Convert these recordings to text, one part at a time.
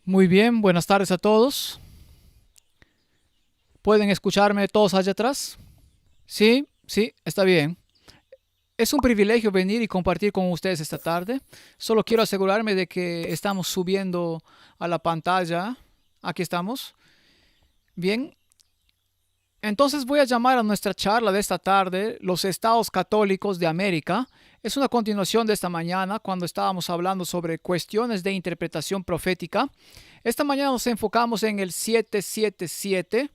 Muy bien, buenas tardes a todos. ¿Pueden escucharme todos allá atrás? Sí, sí, está bien. Es un privilegio venir y compartir con ustedes esta tarde. Solo quiero asegurarme de que estamos subiendo a la pantalla. Aquí estamos. Bien, entonces voy a llamar a nuestra charla de esta tarde los estados católicos de América. Es una continuación de esta mañana cuando estábamos hablando sobre cuestiones de interpretación profética. Esta mañana nos enfocamos en el 777.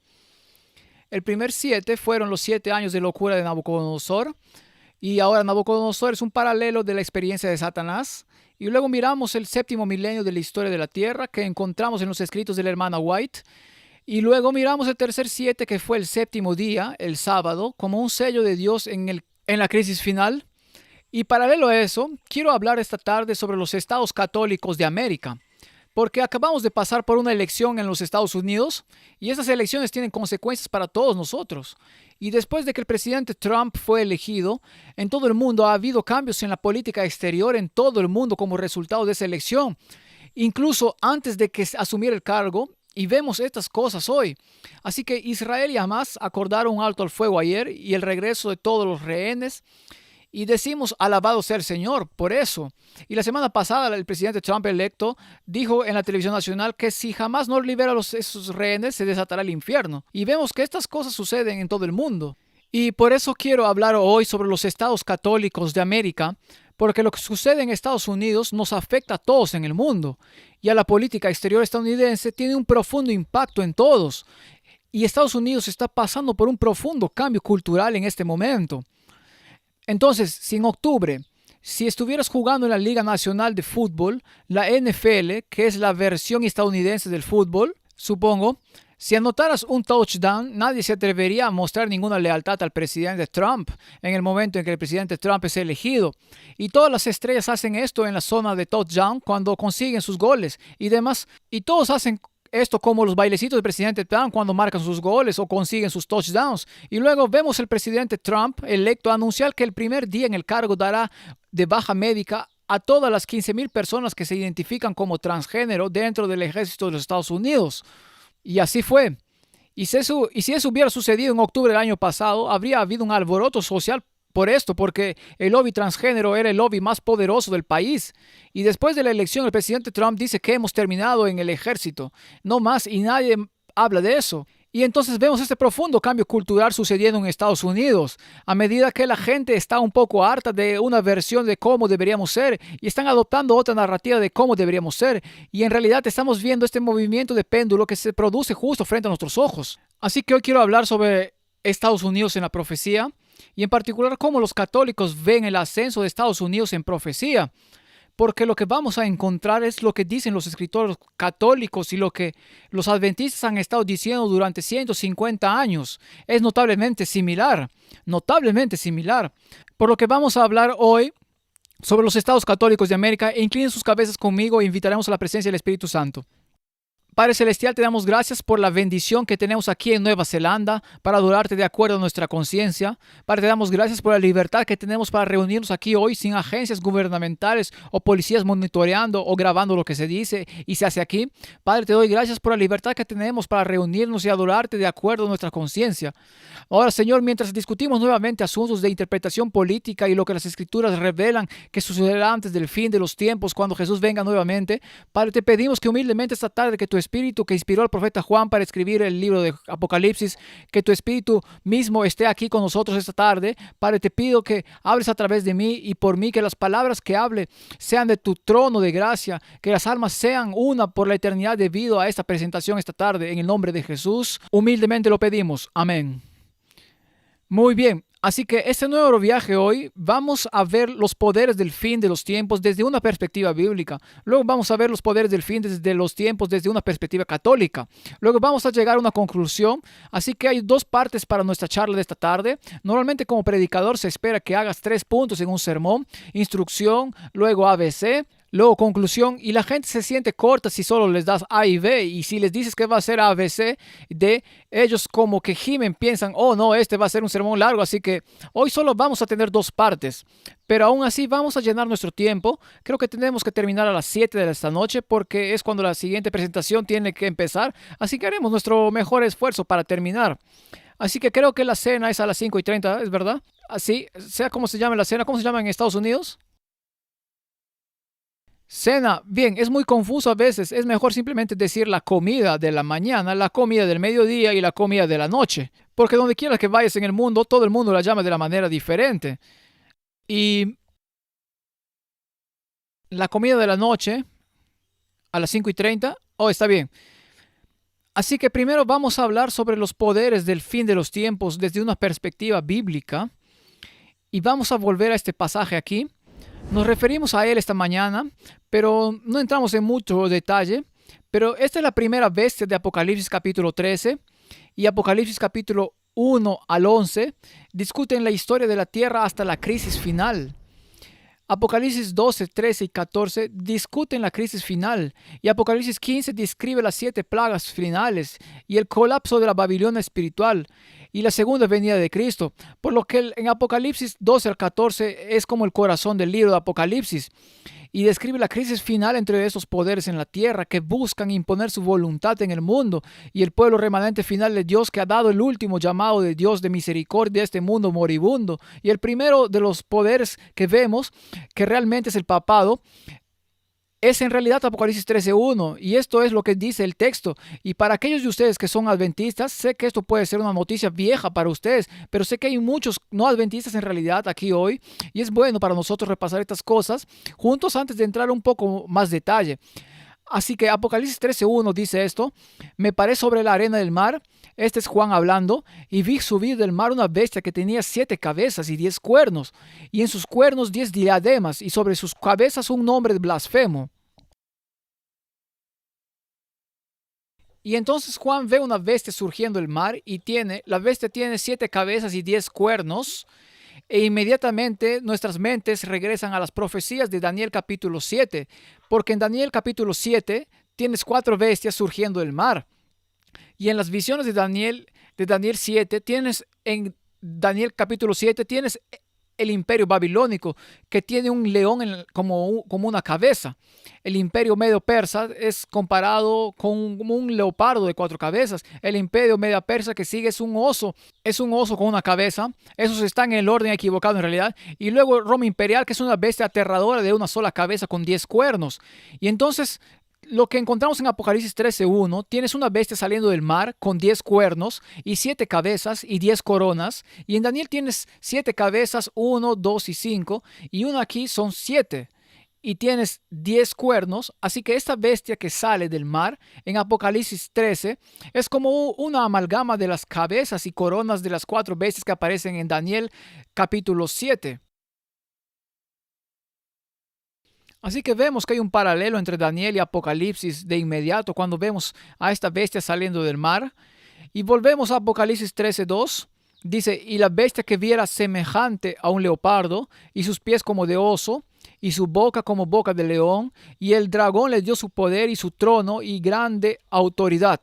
El primer siete fueron los 7 años de locura de Nabucodonosor. Y ahora Nabucodonosor es un paralelo de la experiencia de Satanás. Y luego miramos el séptimo milenio de la historia de la tierra que encontramos en los escritos de la hermana White. Y luego miramos el tercer siete que fue el séptimo día, el sábado, como un sello de Dios en la crisis final. Y paralelo a eso, quiero hablar esta tarde sobre los estados católicos de América. Porque acabamos de pasar por una elección en los Estados Unidos y esas elecciones tienen consecuencias para todos nosotros. Y después de que el presidente Trump fue elegido, en todo el mundo ha habido cambios en la política exterior en todo el mundo como resultado de esa elección. Incluso antes de que asumiera el cargo, y vemos estas cosas hoy. Así que Israel y Hamas acordaron un alto al fuego ayer y el regreso de todos los rehenes. Y decimos, alabado sea el Señor, por eso. Y la semana pasada el presidente Trump electo dijo en la televisión nacional que si jamás no libera a esos rehenes, se desatará el infierno. Y vemos que estas cosas suceden en todo el mundo. Y por eso quiero hablar hoy sobre los estados católicos de América, porque lo que sucede en Estados Unidos nos afecta a todos en el mundo. Y a la política exterior estadounidense tiene un profundo impacto en todos. Y Estados Unidos está pasando por un profundo cambio cultural en este momento. Entonces, si en octubre, si estuvieras jugando en la Liga Nacional de Fútbol, la NFL, que es la versión estadounidense del fútbol, supongo, si anotaras un touchdown, nadie se atrevería a mostrar ninguna lealtad al presidente Trump en el momento en que el presidente Trump es elegido. Y todas las estrellas hacen esto en la zona de touchdown cuando consiguen sus goles y demás. Y todos hacen esto como los bailecitos del presidente Trump cuando marcan sus goles o consiguen sus touchdowns. Y luego vemos el presidente Trump electo anunciar que el primer día en el cargo dará de baja médica a todas las 15,000 personas que se identifican como transgénero dentro del ejército de los Estados Unidos. Y así fue. Y si eso hubiera sucedido en octubre del año pasado, habría habido un alboroto social por esto, porque el lobby transgénero era el lobby más poderoso del país. Y después de la elección, el presidente Trump dice que hemos terminado en el ejército. No más, y nadie habla de eso. Y entonces vemos este profundo cambio cultural sucediendo en Estados Unidos, a medida que la gente está un poco harta de una versión de cómo deberíamos ser y están adoptando otra narrativa de cómo deberíamos ser. Y en realidad estamos viendo este movimiento de péndulo que se produce justo frente a nuestros ojos. Así que hoy quiero hablar sobre Estados Unidos en la profecía y en particular cómo los católicos ven el ascenso de Estados Unidos en profecía. Porque lo que vamos a encontrar es lo que dicen los escritores católicos y lo que los adventistas han estado diciendo durante 150 años. Es notablemente similar, notablemente similar. Por lo que vamos a hablar hoy sobre los estados católicos de América. Inclinen sus cabezas conmigo e invitaremos a la presencia del Espíritu Santo. Padre Celestial, te damos gracias por la bendición que tenemos aquí en Nueva Zelanda para adorarte de acuerdo a nuestra conciencia. Padre, te damos gracias por la libertad que tenemos para reunirnos aquí hoy sin agencias gubernamentales o policías monitoreando o grabando lo que se dice y se hace aquí. Padre, te doy gracias por la libertad que tenemos para reunirnos y adorarte de acuerdo a nuestra conciencia. Ahora, Señor, mientras discutimos nuevamente asuntos de interpretación política y lo que las Escrituras revelan que sucederá antes del fin de los tiempos cuando Jesús venga nuevamente, Padre, te pedimos que humildemente esta tarde que tu Espíritu que inspiró al profeta Juan para escribir el libro de Apocalipsis, que tu Espíritu mismo esté aquí con nosotros esta tarde. Padre, te pido que hables a través de mí y por mí, que las palabras que hable sean de tu trono de gracia, que las almas sean una por la eternidad debido a esta presentación esta tarde. En el nombre de Jesús, humildemente lo pedimos. Amén. Muy bien, así que este nuevo viaje hoy vamos a ver los poderes del fin de los tiempos desde una perspectiva bíblica. Luego vamos a ver los poderes del fin desde los tiempos desde una perspectiva católica. Luego vamos a llegar a una conclusión. Así que hay dos partes para nuestra charla de esta tarde. Normalmente como predicador se espera que hagas 3 puntos en un sermón. Instrucción, luego ABC. Luego, conclusión, y la gente se siente corta si solo les das A y B, y si les dices que va a ser A, B, C, D, ellos como que gimen, piensan, oh no, este va a ser un sermón largo, así que hoy solo vamos a tener dos partes, pero aún así vamos a llenar nuestro tiempo. Creo que tenemos que terminar a las 7 de esta noche porque es cuando la siguiente presentación tiene que empezar, así que haremos nuestro mejor esfuerzo para terminar. Así que creo que la cena es a las 5:30, ¿es verdad? Así, sea como se llame la cena, ¿cómo se llama en Estados Unidos? Cena, bien, es muy confuso a veces. Es mejor simplemente decir la comida de la mañana, la comida del mediodía y la comida de la noche. Porque donde quiera que vayas en el mundo, todo el mundo la llama de la manera diferente. Y la comida de la noche, a las 5:30, oh, está bien. Así que primero vamos a hablar sobre los poderes del fin de los tiempos desde una perspectiva bíblica. Y vamos a volver a este pasaje aquí. Nos referimos a él esta mañana, pero no entramos en mucho detalle. Pero esta es la primera bestia de Apocalipsis capítulo 13 y Apocalipsis capítulo 1 al 11 discuten la historia de la tierra hasta la crisis final. Apocalipsis 12, 13 y 14 discuten la crisis final y Apocalipsis 15 describe las 7 plagas finales y el colapso de la Babilonia espiritual y la segunda venida de Cristo, por lo que en Apocalipsis 12 al 14 es como el corazón del libro de Apocalipsis y describe la crisis final entre esos poderes en la tierra que buscan imponer su voluntad en el mundo y el pueblo remanente final de Dios que ha dado el último llamado de Dios de misericordia a este mundo moribundo. Y el primero de los poderes que vemos, que realmente es el papado, es en realidad Apocalipsis 13:1 y esto es lo que dice el texto. Y para aquellos de ustedes que son adventistas, sé que esto puede ser una noticia vieja para ustedes, pero sé que hay muchos no adventistas en realidad aquí hoy y es bueno para nosotros repasar estas cosas juntos antes de entrar un poco más detalle. Así que Apocalipsis 13:1 dice esto: me paré sobre la arena del mar, este es Juan hablando, y vi subir del mar una bestia que tenía 7 cabezas y 10 cuernos, y en sus cuernos 10 diademas, y sobre sus cabezas un nombre blasfemo. Y entonces Juan ve una bestia surgiendo del mar y la bestia tiene 7 cabezas y 10 cuernos, e inmediatamente nuestras mentes regresan a las profecías de Daniel capítulo 7, porque en Daniel capítulo 7 tienes 4 bestias surgiendo del mar. Y en las visiones de Daniel 7, en Daniel capítulo 7, tienes el imperio babilónico, que tiene un león como una cabeza. El imperio medio persa es comparado como un leopardo de 4 cabezas. El imperio medio persa que sigue es un oso con una cabeza. Esos están en el orden equivocado en realidad. Y luego Roma imperial, que es una bestia aterradora de una sola cabeza con 10 cuernos. Y entonces lo que encontramos en Apocalipsis 13:1, tienes una bestia saliendo del mar con 10 cuernos y 7 cabezas y 10 coronas. Y en Daniel tienes 7 cabezas, 1, 2 y 5. Y una aquí son 7. Y tienes 10 cuernos. Así que esta bestia que sale del mar en Apocalipsis 13 es como una amalgama de las cabezas y coronas de las 4 bestias que aparecen en Daniel capítulo 7. Así que vemos que hay un paralelo entre Daniel y Apocalipsis de inmediato cuando vemos a esta bestia saliendo del mar. Y volvemos a Apocalipsis 13:2. Dice, y la bestia que viera semejante a un leopardo, y sus pies como de oso, y su boca como boca de león, y el dragón le dio su poder y su trono y grande autoridad.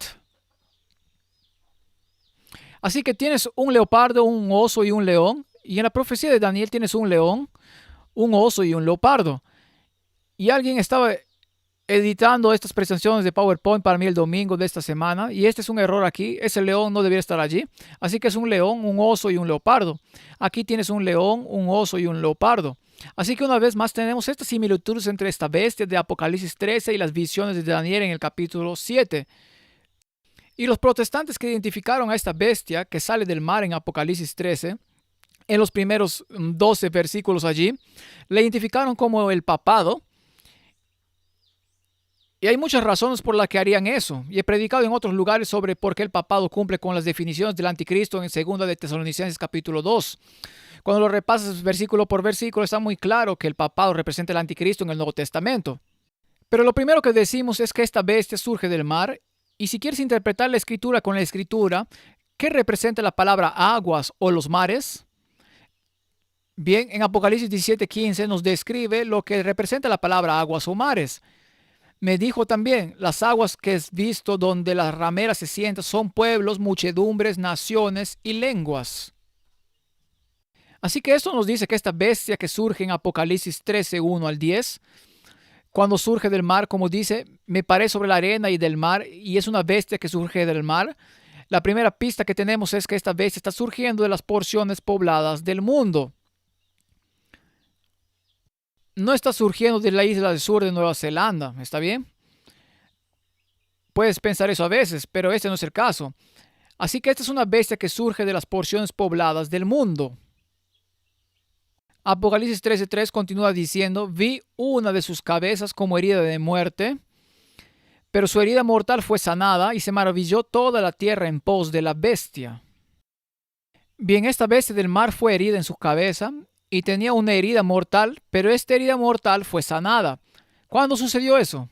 Así que tienes un leopardo, un oso y un león. Y en la profecía de Daniel tienes un león, un oso y un leopardo. Y alguien estaba editando estas presentaciones de PowerPoint para mí el domingo de esta semana. Y este es un error aquí. Ese león no debería estar allí. Así que es un león, un oso y un leopardo. Aquí tienes un león, un oso y un leopardo. Así que una vez más tenemos estas similitudes entre esta bestia de Apocalipsis 13 y las visiones de Daniel en el capítulo 7. Y los protestantes que identificaron a esta bestia que sale del mar en Apocalipsis 13, en los primeros 12 versículos allí, le identificaron como el papado. Y hay muchas razones por las que harían eso. Y he predicado en otros lugares sobre por qué el papado cumple con las definiciones del anticristo en 2 de Tesalonicenses capítulo 2. Cuando lo repasas versículo por versículo está muy claro que el papado representa el anticristo en el Nuevo Testamento. Pero lo primero que decimos es que esta bestia surge del mar. Y si quieres interpretar la escritura con la escritura, ¿qué representa la palabra aguas o los mares? Bien, en Apocalipsis 17:15 nos describe lo que representa la palabra aguas o mares. Me dijo también, las aguas que has visto donde las rameras se sientan son pueblos, muchedumbres, naciones y lenguas. Así que esto nos dice que esta bestia que surge en Apocalipsis 13:1 al 10, cuando surge del mar, como dice, me paré sobre la arena y del mar, y es una bestia que surge del mar. La primera pista que tenemos es que esta bestia está surgiendo de las porciones pobladas del mundo. No está surgiendo de la isla del sur de Nueva Zelanda, ¿está bien? Puedes pensar eso a veces, pero este no es el caso. Así que esta es una bestia que surge de las porciones pobladas del mundo. Apocalipsis 13:3 continúa diciendo, vi una de sus cabezas como herida de muerte, pero su herida mortal fue sanada y se maravilló toda la tierra en pos de la bestia. Bien, esta bestia del mar fue herida en su cabeza y tenía una herida mortal, pero esta herida mortal fue sanada. ¿Cuándo sucedió eso?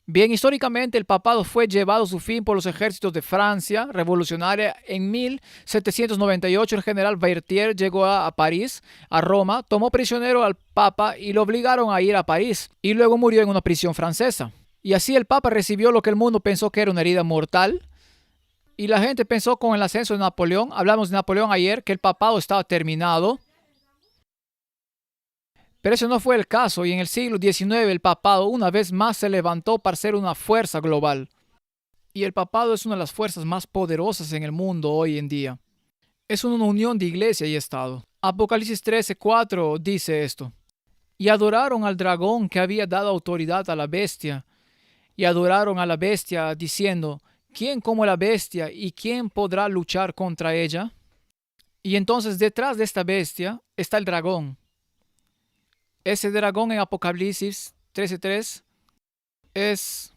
Bien, históricamente el papado fue llevado a su fin por los ejércitos de Francia revolucionaria. En 1798 el general Berthier llegó a París, a Roma, tomó prisionero al papa y lo obligaron a ir a París y luego murió en una prisión francesa. Y así el papa recibió lo que el mundo pensó que era una herida mortal y la gente pensó con el ascenso de Napoleón, hablamos de Napoleón ayer, que el papado estaba terminado. Pero ese no fue el caso y en el siglo XIX el papado una vez más se levantó para ser una fuerza global. Y el papado es una de las fuerzas más poderosas en el mundo hoy en día. Es una unión de iglesia y Estado. Apocalipsis 13:4 dice esto. Y adoraron al dragón que había dado autoridad a la bestia. Y adoraron a la bestia diciendo, ¿quién como la bestia y quién podrá luchar contra ella? Y entonces detrás de esta bestia está el dragón. Ese dragón en Apocalipsis 13:3 es...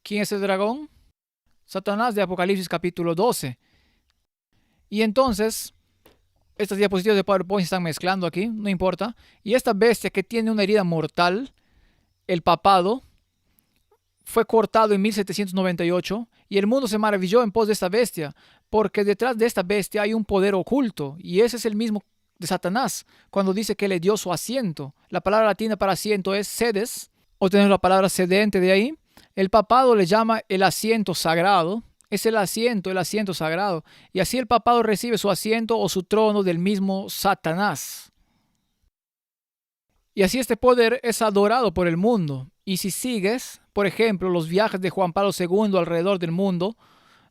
¿Quién es el dragón? Satanás de Apocalipsis capítulo 12. Y entonces, estas diapositivas de PowerPoint están mezclando aquí, no importa. Y esta bestia que tiene una herida mortal, el papado, fue cortado en 1798 y el mundo se maravilló en pos de esta bestia, porque detrás de esta bestia hay un poder oculto y ese es el mismo de Satanás, cuando dice que le dio su asiento. La palabra latina para asiento es sedes, o tenemos la palabra sedente de ahí. El papado le llama el asiento sagrado, es el asiento sagrado, y así el papado recibe su asiento o su trono del mismo Satanás. Y así este poder es adorado por el mundo. Y si sigues, por ejemplo, los viajes de Juan Pablo II alrededor del mundo,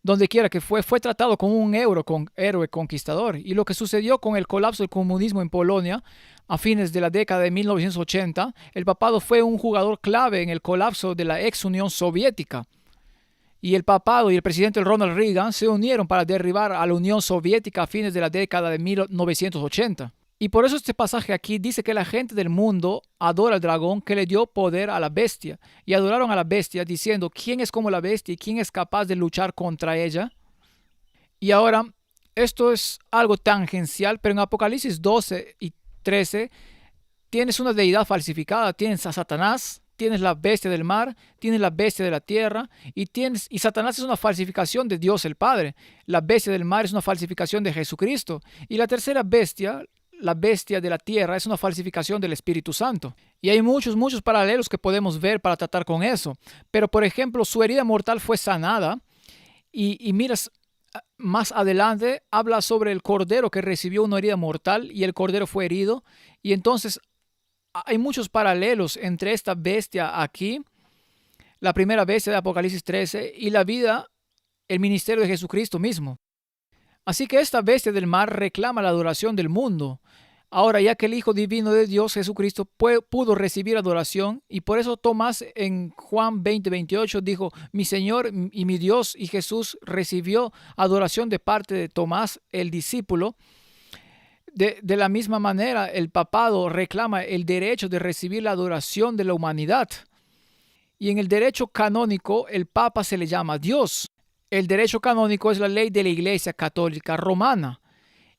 donde quiera que fue tratado como un héroe conquistador. Y lo que sucedió con el colapso del comunismo en Polonia a fines de la década de 1980, el papado fue un jugador clave en el colapso de la ex Unión Soviética. Y el papado y el presidente Ronald Reagan se unieron para derribar a la Unión Soviética a fines de la década de 1980. Y por eso este pasaje aquí dice que la gente del mundo adora al dragón que le dio poder a la bestia. Y adoraron a la bestia diciendo, ¿quién es como la bestia y quién es capaz de luchar contra ella? Y ahora, esto es algo tangencial, pero en Apocalipsis 12 y 13 tienes una deidad falsificada. Tienes a Satanás, tienes la bestia del mar, tienes la bestia de la tierra y Satanás es una falsificación de Dios el Padre. La bestia del mar es una falsificación de Jesucristo. Y la tercera bestia, la bestia de la tierra, es una falsificación del Espíritu Santo. Y hay muchos paralelos que podemos ver para tratar con eso. Pero, por ejemplo, su herida mortal fue sanada. Y miras, más adelante habla sobre el cordero que recibió una herida mortal y el cordero fue herido. Y entonces hay muchos paralelos entre esta bestia aquí, la primera bestia de Apocalipsis 13, y la vida, el ministerio de Jesucristo mismo. Así que esta bestia del mar reclama la adoración del mundo. Ahora, ya que el Hijo Divino de Dios, Jesucristo, pudo recibir adoración, y por eso Tomás en Juan 20:28 dijo, mi Señor y mi Dios, y Jesús recibió adoración de parte de Tomás, el discípulo. De la misma manera, el papado reclama el derecho de recibir la adoración de la humanidad. Y en el derecho canónico, el Papa se le llama Dios. El derecho canónico es la ley de la Iglesia Católica Romana.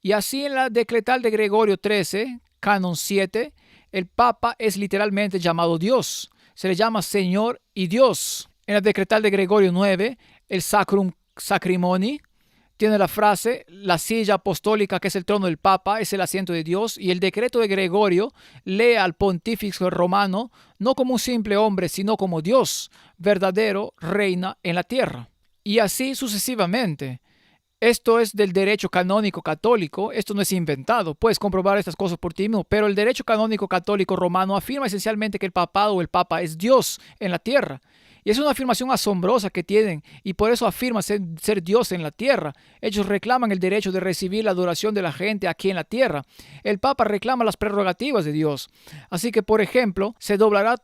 Y así en la decretal de Gregorio XIII, canon 7, el Papa es literalmente llamado Dios. Se le llama Señor y Dios. En la decretal de Gregorio IX, el Sacrum Sacrimoni, tiene la frase, la silla apostólica, que es el trono del Papa, es el asiento de Dios, y el decreto de Gregorio lee al pontífice romano no como un simple hombre, sino como Dios verdadero reina en la tierra. Y así sucesivamente. Esto es del derecho canónico católico, esto no es inventado, puedes comprobar estas cosas por ti mismo, pero el derecho canónico católico romano afirma esencialmente que el papado o el papa es Dios en la tierra. Y es una afirmación asombrosa que tienen, y por eso afirman ser Dios en la tierra. Ellos reclaman el derecho de recibir la adoración de la gente aquí en la tierra. El papa reclama las prerrogativas de Dios. Así que, por ejemplo, se doblará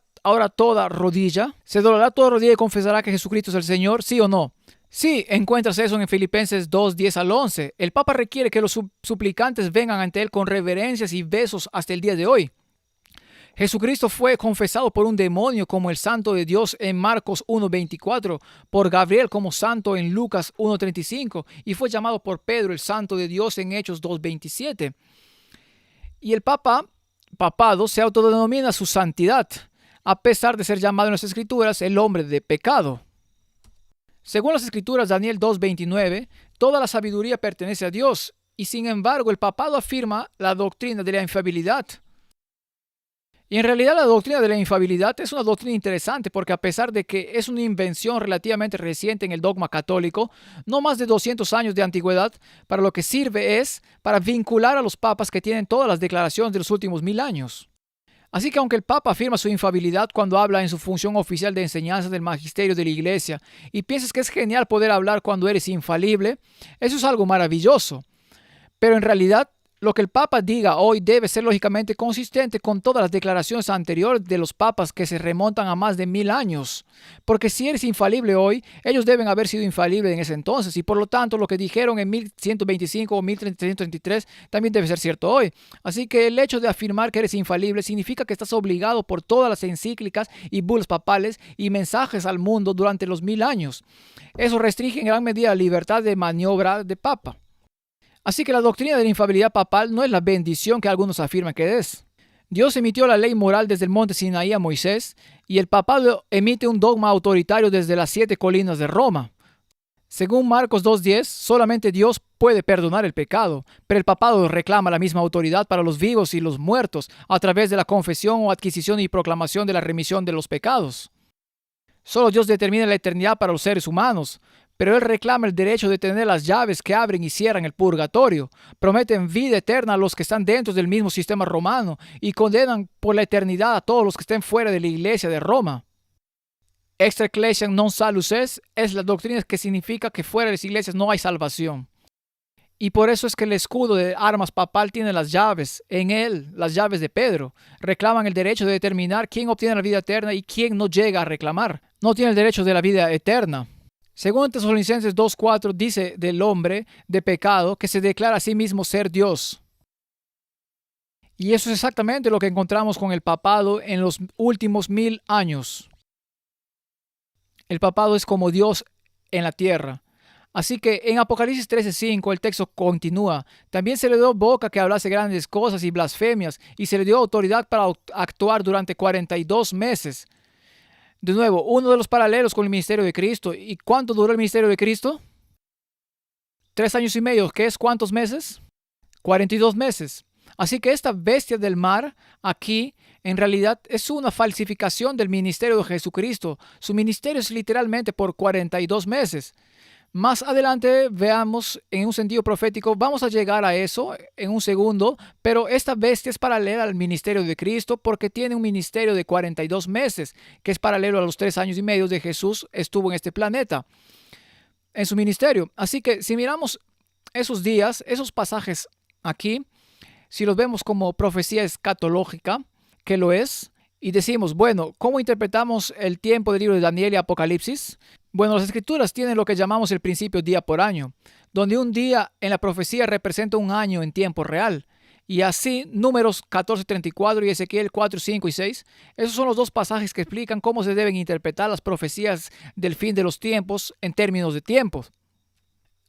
toda rodilla y confesará que Jesucristo es el Señor, ¿sí o no? Sí, encuentras eso en Filipenses 2, 10 al 11. El Papa requiere que los suplicantes vengan ante Él con reverencias y besos hasta el día de hoy. Jesucristo fue confesado por un demonio como el Santo de Dios en Marcos 1:24, por Gabriel como Santo en Lucas 1:35 y fue llamado por Pedro el Santo de Dios en Hechos 2:27. Y el papado se autodenomina su santidad, a pesar de ser llamado en las Escrituras el hombre de pecado. Según las Escrituras, Daniel 2:29, toda la sabiduría pertenece a Dios, y sin embargo el papado afirma la doctrina de la infalibilidad. Y en realidad la doctrina de la infalibilidad es una doctrina interesante porque a pesar de que es una invención relativamente reciente en el dogma católico, no más de 200 años de antigüedad, para lo que sirve es para vincular a los papas que tienen todas las declaraciones de los últimos 1000 años. Así que aunque el Papa afirma su infalibilidad cuando habla en su función oficial de enseñanza del magisterio de la Iglesia y piensas que es genial poder hablar cuando eres infalible, eso es algo maravilloso. Pero en realidad, lo que el Papa diga hoy debe ser lógicamente consistente con todas las declaraciones anteriores de los papas que se remontan a más de 1000 años. Porque si eres infalible hoy, ellos deben haber sido infalibles en ese entonces y por lo tanto lo que dijeron en 1125 o 1333 también debe ser cierto hoy. Así que el hecho de afirmar que eres infalible significa que estás obligado por todas las encíclicas y bulas papales y mensajes al mundo durante los 1000 años. Eso restringe en gran medida la libertad de maniobra de Papa. Así que la doctrina de la infalibilidad papal no es la bendición que algunos afirman que es. Dios emitió la ley moral desde el monte Sinaí a Moisés y el papado emite un dogma autoritario desde las 7 colinas de Roma. Según Marcos 2:10, solamente Dios puede perdonar el pecado, pero el papado reclama la misma autoridad para los vivos y los muertos a través de la confesión o adquisición y proclamación de la remisión de los pecados. Solo Dios determina la eternidad para los seres humanos, pero Él reclama el derecho de tener las llaves que abren y cierran el purgatorio, prometen vida eterna a los que están dentro del mismo sistema romano y condenan por la eternidad a todos los que estén fuera de la iglesia de Roma. Extra ecclesiam non salus es la doctrina que significa que fuera de las iglesias no hay salvación. Y por eso es que el escudo de armas papal tiene las llaves, en él, las llaves de Pedro. Reclaman el derecho de determinar quién obtiene la vida eterna y quién no llega a reclamar. No tiene el derecho de la vida eterna. Según Tesalonicenses 2:4 dice del hombre de pecado que se declara a sí mismo ser Dios. Y eso es exactamente lo que encontramos con el papado en los últimos 1000 años. El papado es como Dios en la tierra. Así que en Apocalipsis 13:5 el texto continúa. También se le dio boca que hablase grandes cosas y blasfemias y se le dio autoridad para actuar durante 42 meses. De nuevo, uno de los paralelos con el ministerio de Cristo. ¿Y cuánto duró el ministerio de Cristo? 3 años y medio. ¿Qué es cuántos meses? 42 meses. Así que esta bestia del mar aquí en realidad es una falsificación del ministerio de Jesucristo. Su ministerio es literalmente por 42 meses. Más adelante veamos en un sentido profético, vamos a llegar a eso en un segundo, pero esta bestia es paralela al ministerio de Cristo porque tiene un ministerio de 42 meses, que es paralelo a los 3 años y medio de Jesús estuvo en este planeta, en su ministerio. Así que si miramos esos días, esos pasajes aquí, si los vemos como profecía escatológica, que lo es, y decimos, bueno, ¿cómo interpretamos el tiempo del libro de Daniel y Apocalipsis? Bueno, las escrituras tienen lo que llamamos el principio día por año, donde un día en la profecía representa un año en tiempo real. Y así, Números 14:34 y Ezequiel 4:5 y 6, esos son los dos pasajes que explican cómo se deben interpretar las profecías del fin de los tiempos en términos de tiempos.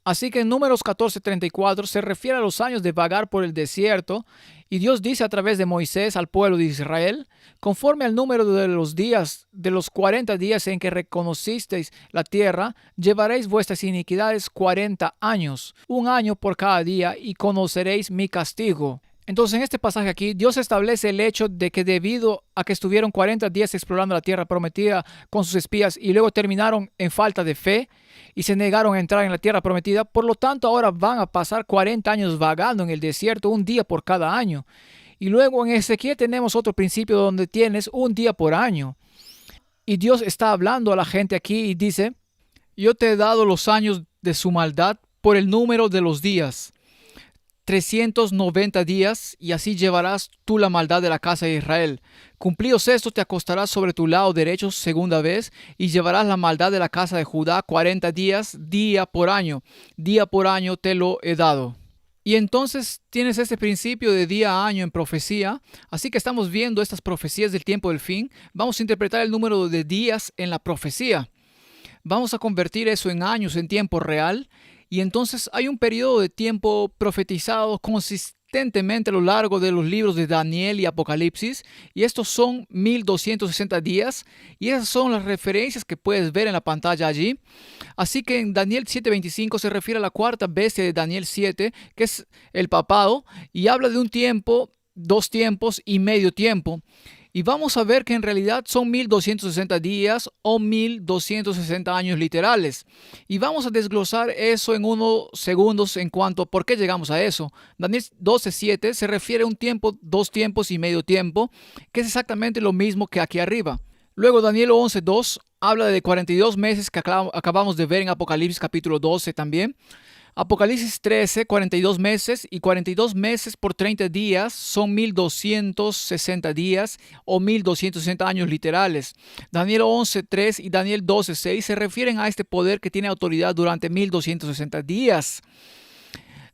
Así que en Números 14:34 se refiere a los años de vagar por el desierto, y Dios dice a través de Moisés al pueblo de Israel: conforme al número de los días, de los 40 días en que reconocisteis la tierra, llevaréis vuestras iniquidades 40 años, un año por cada día, y conoceréis mi castigo. Entonces, en este pasaje aquí, Dios establece el hecho de que debido a que estuvieron 40 días explorando la tierra prometida con sus espías y luego terminaron en falta de fe y se negaron a entrar en la tierra prometida, por lo tanto ahora van a pasar 40 años vagando en el desierto, un día por cada año. Y luego en Ezequiel tenemos otro principio donde tienes un día por año. Y Dios está hablando a la gente aquí y dice: yo te he dado los años de su maldad por el número de los días. 390 días, y así llevarás tú la maldad de la casa de Israel. Cumplidos esto, te acostarás sobre tu lado derecho segunda vez, y llevarás la maldad de la casa de Judá 40 días, día por año. Día por año te lo he dado. Y entonces tienes este principio de día a año en profecía. Así que estamos viendo estas profecías del tiempo del fin. Vamos a interpretar el número de días en la profecía. Vamos a convertir eso en años en tiempo real. Y entonces hay un periodo de tiempo profetizado consistentemente a lo largo de los libros de Daniel y Apocalipsis. Y estos son 1260 días. Y esas son las referencias que puedes ver en la pantalla allí. Así que en Daniel 7:25 se refiere a la cuarta bestia de Daniel 7, que es el papado. Y habla de un tiempo, dos tiempos y medio tiempo. Y vamos a ver que en realidad son 1260 días o 1260 años literales. Y vamos a desglosar eso en unos segundos en cuanto a por qué llegamos a eso. Daniel 12:7 se refiere a un tiempo, dos tiempos y medio tiempo, que es exactamente lo mismo que aquí arriba. Luego Daniel 11:2 habla de 42 meses que acabamos de ver en Apocalipsis capítulo 12 también. Apocalipsis 13, 42 meses, y 42 meses por 30 días son 1260 días o 1260 años literales. Daniel 11:3 y Daniel 12:6 se refieren a este poder que tiene autoridad durante 1260 días.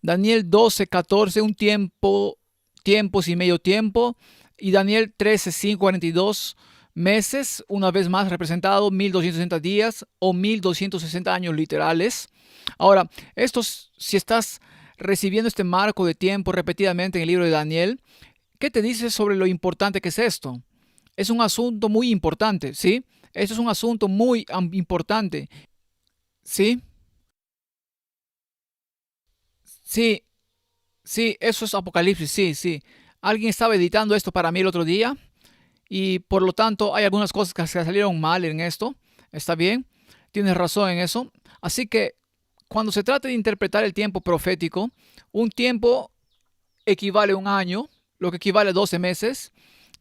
Daniel 12:14, un tiempo, tiempos y medio tiempo, y Daniel 13:5, 42 meses, una vez más representado 1260 días o 1260 años literales. Ahora, si estás recibiendo este marco de tiempo repetidamente en el libro de Daniel, ¿qué te dice sobre lo importante que es esto? Es un asunto muy importante, ¿sí? Esto es un asunto muy importante, ¿sí? Sí, sí, eso es Apocalipsis, sí, sí. Alguien estaba editando esto para mí el otro día y por lo tanto hay algunas cosas que se salieron mal en esto. ¿Está bien? Tienes razón en eso. Así que cuando se trata de interpretar el tiempo profético, un tiempo equivale a un año, lo que equivale a 12 meses,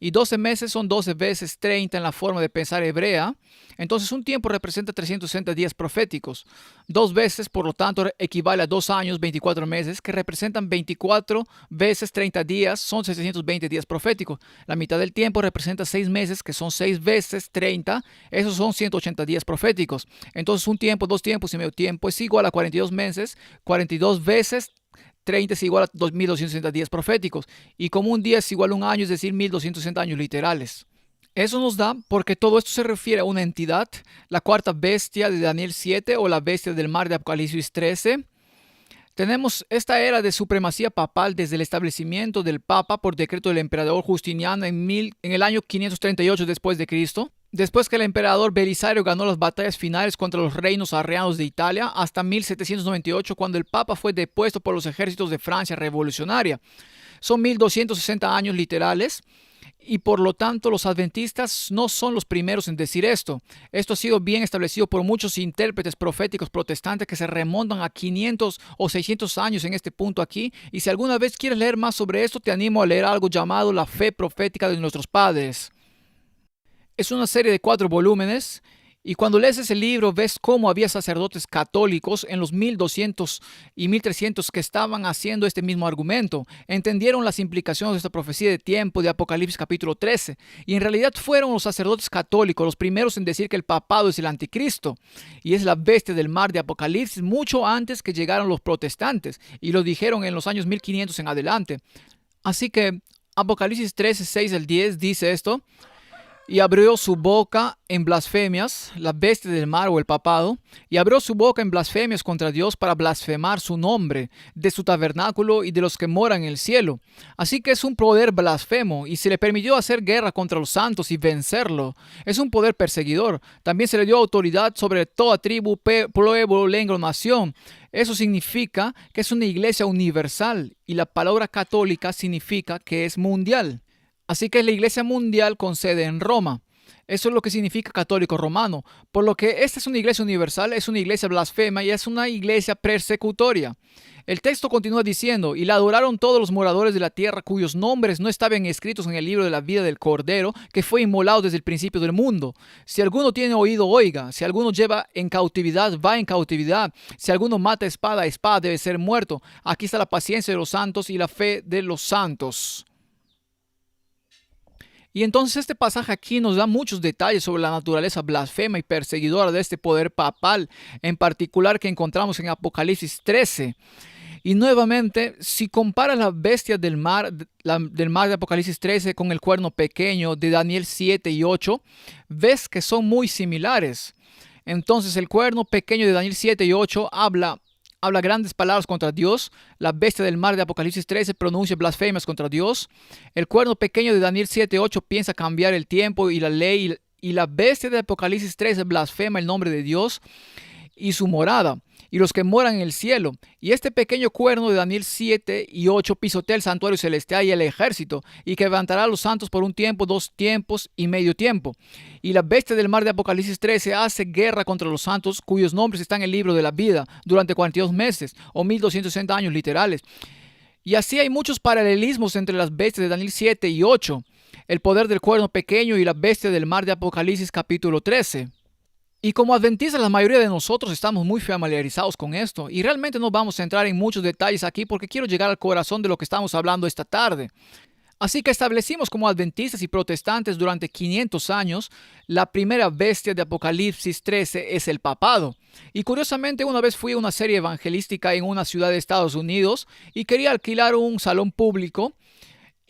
y 12 meses son 12 veces 30 en la forma de pensar hebrea. Entonces un tiempo representa 360 días proféticos. Dos veces, por lo tanto, equivale a 2 años, 24 meses, que representan 24 veces 30 días, son 720 días proféticos. La mitad del tiempo representa 6 meses, que son 6 veces 30, esos son 180 días proféticos. Entonces un tiempo, dos tiempos y medio tiempo es igual a 42 meses, 42 veces 30 es igual a 2260 días proféticos. Y como un día es igual a un año, es decir, 1260 años literales. Eso nos da porque todo esto se refiere a una entidad, la cuarta bestia de Daniel 7 o la bestia del mar de Apocalipsis 13. Tenemos esta era de supremacía papal desde el establecimiento del Papa por decreto del emperador Justiniano en el año 538 después de Cristo. Después que el emperador Belisario ganó las batallas finales contra los reinos arrianos de Italia hasta 1798, cuando el Papa fue depuesto por los ejércitos de Francia revolucionaria. Son 1260 años literales. Y por lo tanto los adventistas no son los primeros en decir esto. Esto ha sido bien establecido por muchos intérpretes proféticos protestantes que se remontan a 500 o 600 años en este punto aquí. Y si alguna vez quieres leer más sobre esto, te animo a leer algo llamado La fe profética de nuestros padres. Es una serie de 4 volúmenes. Y cuando lees ese libro ves cómo había sacerdotes católicos en los 1200 y 1300 que estaban haciendo este mismo argumento. Entendieron las implicaciones de esta profecía de tiempo de Apocalipsis capítulo 13. Y en realidad fueron los sacerdotes católicos los primeros en decir que el papado es el anticristo. Y es la bestia del mar de Apocalipsis mucho antes que llegaron los protestantes. Y lo dijeron en los años 1500 en adelante. Así que Apocalipsis 13, 6 al 10 dice esto. y abrió su boca en blasfemias, la bestia del mar o el papado, y abrió su boca en blasfemias contra Dios para blasfemar su nombre, de su tabernáculo y de los que moran en el cielo. Así que es un poder blasfemo, y se le permitió hacer guerra contra los santos y vencerlo. Es un poder perseguidor. También se le dio autoridad sobre toda tribu, pueblo, lengua o nación. Eso significa que es una iglesia universal, y la palabra católica significa que es mundial. Así que es la iglesia mundial con sede en Roma. Eso es lo que significa católico romano. Por lo que esta es una iglesia universal, es una iglesia blasfema y es una iglesia persecutoria. El texto continúa diciendo, y la adoraron todos los moradores de la tierra cuyos nombres no estaban escritos en el libro de la vida del Cordero, que fue inmolado desde el principio del mundo. Si alguno tiene oído, oiga. Si alguno lleva en cautividad, va en cautividad. Si alguno mata espada, espada debe ser muerto. Aquí está la paciencia de los santos y la fe de los santos. Y entonces este pasaje aquí nos da muchos detalles sobre la naturaleza blasfema y perseguidora de este poder papal, en particular que encontramos en Apocalipsis 13. Y nuevamente, si comparas la bestia del mar de Apocalipsis 13 con el cuerno pequeño de Daniel 7 y 8, ves que son muy similares. Entonces el cuerno pequeño de Daniel 7 y 8 habla grandes palabras contra Dios. La bestia del mar de Apocalipsis 13 pronuncia blasfemias contra Dios. El cuerno pequeño de Daniel 7:8 piensa cambiar el tiempo y la ley. Y la bestia de Apocalipsis 13 blasfema el nombre de Dios y su morada, y los que moran en el cielo. Y este pequeño cuerno de Daniel 7 y 8 pisotea el santuario celestial y el ejército, y que levantará a los santos por un tiempo, 2 tiempos y medio tiempo. Y la bestia del mar de Apocalipsis 13 hace guerra contra los santos, cuyos nombres están en el libro de la vida, durante 42 meses, o 1260 años literales. Y así hay muchos paralelismos entre las bestias de Daniel 7 y 8, el poder del cuerno pequeño y la bestia del mar de Apocalipsis capítulo 13. Y como adventistas, la mayoría de nosotros estamos muy familiarizados con esto, y realmente no vamos a entrar en muchos detalles aquí porque quiero llegar al corazón de lo que estamos hablando esta tarde. Así que establecimos como adventistas y protestantes durante 500 años, la primera bestia de Apocalipsis 13 es el papado. Y curiosamente, una vez fui a una serie evangelística en una ciudad de Estados Unidos y quería alquilar un salón público,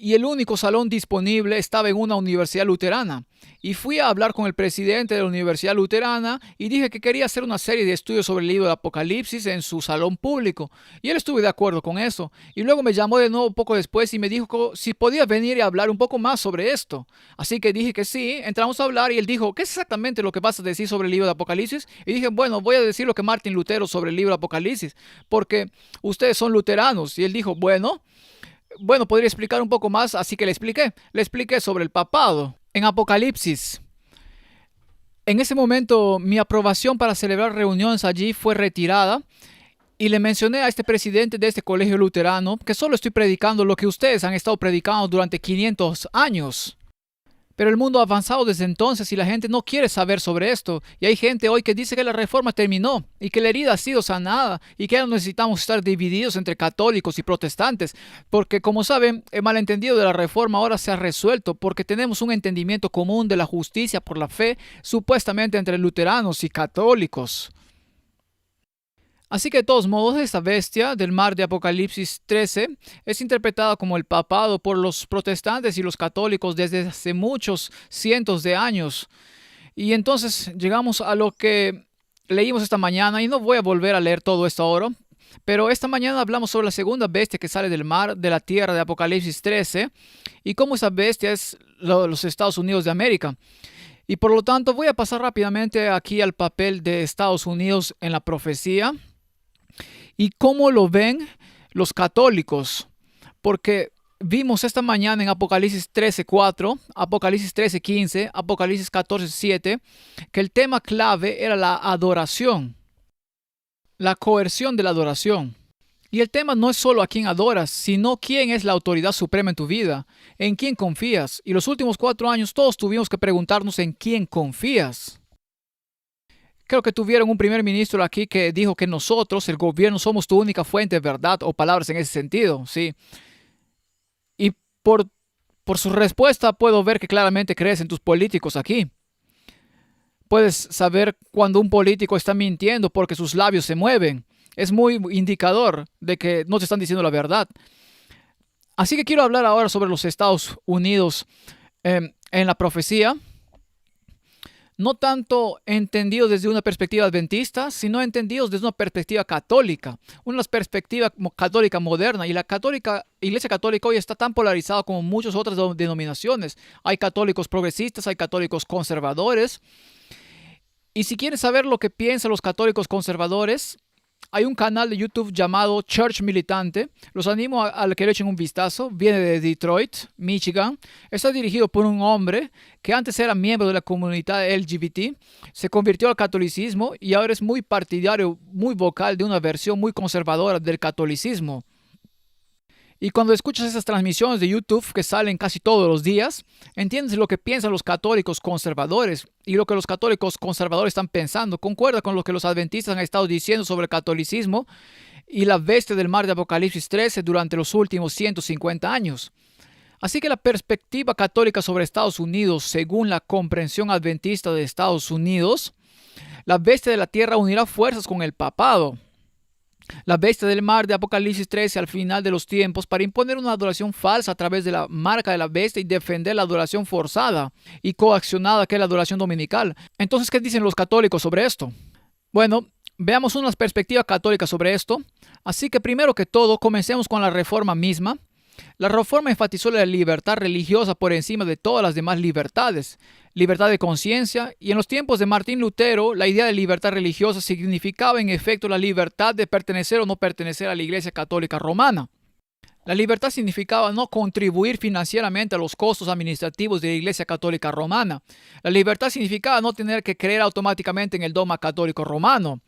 y el único salón disponible estaba en una universidad luterana. Y fui a hablar con el presidente de la universidad luterana y dije que quería hacer una serie de estudios sobre el libro de Apocalipsis en su salón público. Y él estuvo de acuerdo con eso. Y luego me llamó de nuevo poco después y me dijo si podía venir y hablar un poco más sobre esto. Así que dije que sí, entramos a hablar y él dijo, ¿qué es exactamente lo que vas a decir sobre el libro de Apocalipsis? Y dije, bueno, voy a decir lo que Martín Lutero sobre el libro de Apocalipsis, porque ustedes son luteranos. Y él dijo, bueno, podría explicar un poco más, así que le expliqué sobre el papado. En Apocalipsis, en ese momento mi aprobación para celebrar reuniones allí fue retirada y le mencioné a este presidente de este colegio luterano que solo estoy predicando lo que ustedes han estado predicando durante 500 años. Pero el mundo ha avanzado desde entonces y la gente no quiere saber sobre esto. Y hay gente hoy que dice que la reforma terminó y que la herida ha sido sanada y que ya no necesitamos estar divididos entre católicos y protestantes. Porque, como saben, el malentendido de la reforma ahora se ha resuelto porque tenemos un entendimiento común de la justicia por la fe, supuestamente entre luteranos y católicos. Así que de todos modos, esta bestia del mar de Apocalipsis 13 es interpretada como el papado por los protestantes y los católicos desde hace muchos cientos de años. Y entonces llegamos a lo que leímos esta mañana, y no voy a volver a leer todo esto ahora, pero esta mañana hablamos sobre la segunda bestia que sale del mar, de la tierra de Apocalipsis 13, y cómo esa bestia es los Estados Unidos de América. Y por lo tanto voy a pasar rápidamente aquí al papel de Estados Unidos en la profecía. ¿Y cómo lo ven los católicos? Porque vimos esta mañana en Apocalipsis 13:4, Apocalipsis 13:15, Apocalipsis 14:7, que el tema clave era la adoración, la coerción de la adoración. Y el tema no es solo a quién adoras, sino quién es la autoridad suprema en tu vida, en quién confías. Y los últimos 4 años todos tuvimos que preguntarnos en quién confías. Creo que tuvieron un primer ministro aquí que dijo que nosotros, el gobierno, somos tu única fuente de verdad, o palabras en ese sentido, ¿sí? Y por su respuesta puedo ver que claramente crees en tus políticos aquí. Puedes saber cuando un político está mintiendo porque sus labios se mueven. Es muy indicador de que no te están diciendo la verdad. Así que quiero hablar ahora sobre los Estados Unidos en la profecía. no tanto entendidos desde una perspectiva adventista, sino entendidos desde una perspectiva católica, una perspectiva católica moderna. Y la Iglesia Católica hoy está tan polarizada como muchas otras denominaciones. Hay católicos progresistas, hay católicos conservadores. Y si quieren saber lo que piensan los católicos conservadores, hay un canal de YouTube llamado Church Militante. Los animo a que le echen un vistazo. Viene de Detroit, Michigan. Está dirigido por un hombre que antes era miembro de la comunidad LGBT. Se convirtió al catolicismo y ahora es muy partidario, muy vocal de una versión muy conservadora del catolicismo. Y cuando escuchas esas transmisiones de YouTube que salen casi todos los días, entiendes lo que piensan los católicos conservadores y lo que los católicos conservadores están pensando. Concuerda con lo que los adventistas han estado diciendo sobre el catolicismo y la bestia del mar de Apocalipsis 13 durante los últimos 150 años. Así que la perspectiva católica sobre Estados Unidos, según la comprensión adventista de Estados Unidos, la bestia de la tierra unirá fuerzas con el papado. La bestia del mar de Apocalipsis 13 al final de los tiempos para imponer una adoración falsa a través de la marca de la bestia y defender la adoración forzada y coaccionada que es la adoración dominical. Entonces, ¿qué dicen los católicos sobre esto? Bueno, veamos unas perspectivas católicas sobre esto. Así que primero que todo, comencemos con la Reforma misma. La Reforma enfatizó la libertad religiosa por encima de todas las demás libertades, libertad de conciencia, y en los tiempos de Martín Lutero, la idea de libertad religiosa significaba en efecto la libertad de pertenecer o no pertenecer a la Iglesia Católica Romana. La libertad significaba no contribuir financieramente a los costos administrativos de la Iglesia Católica Romana. La libertad significaba no tener que creer automáticamente en el dogma católico romano.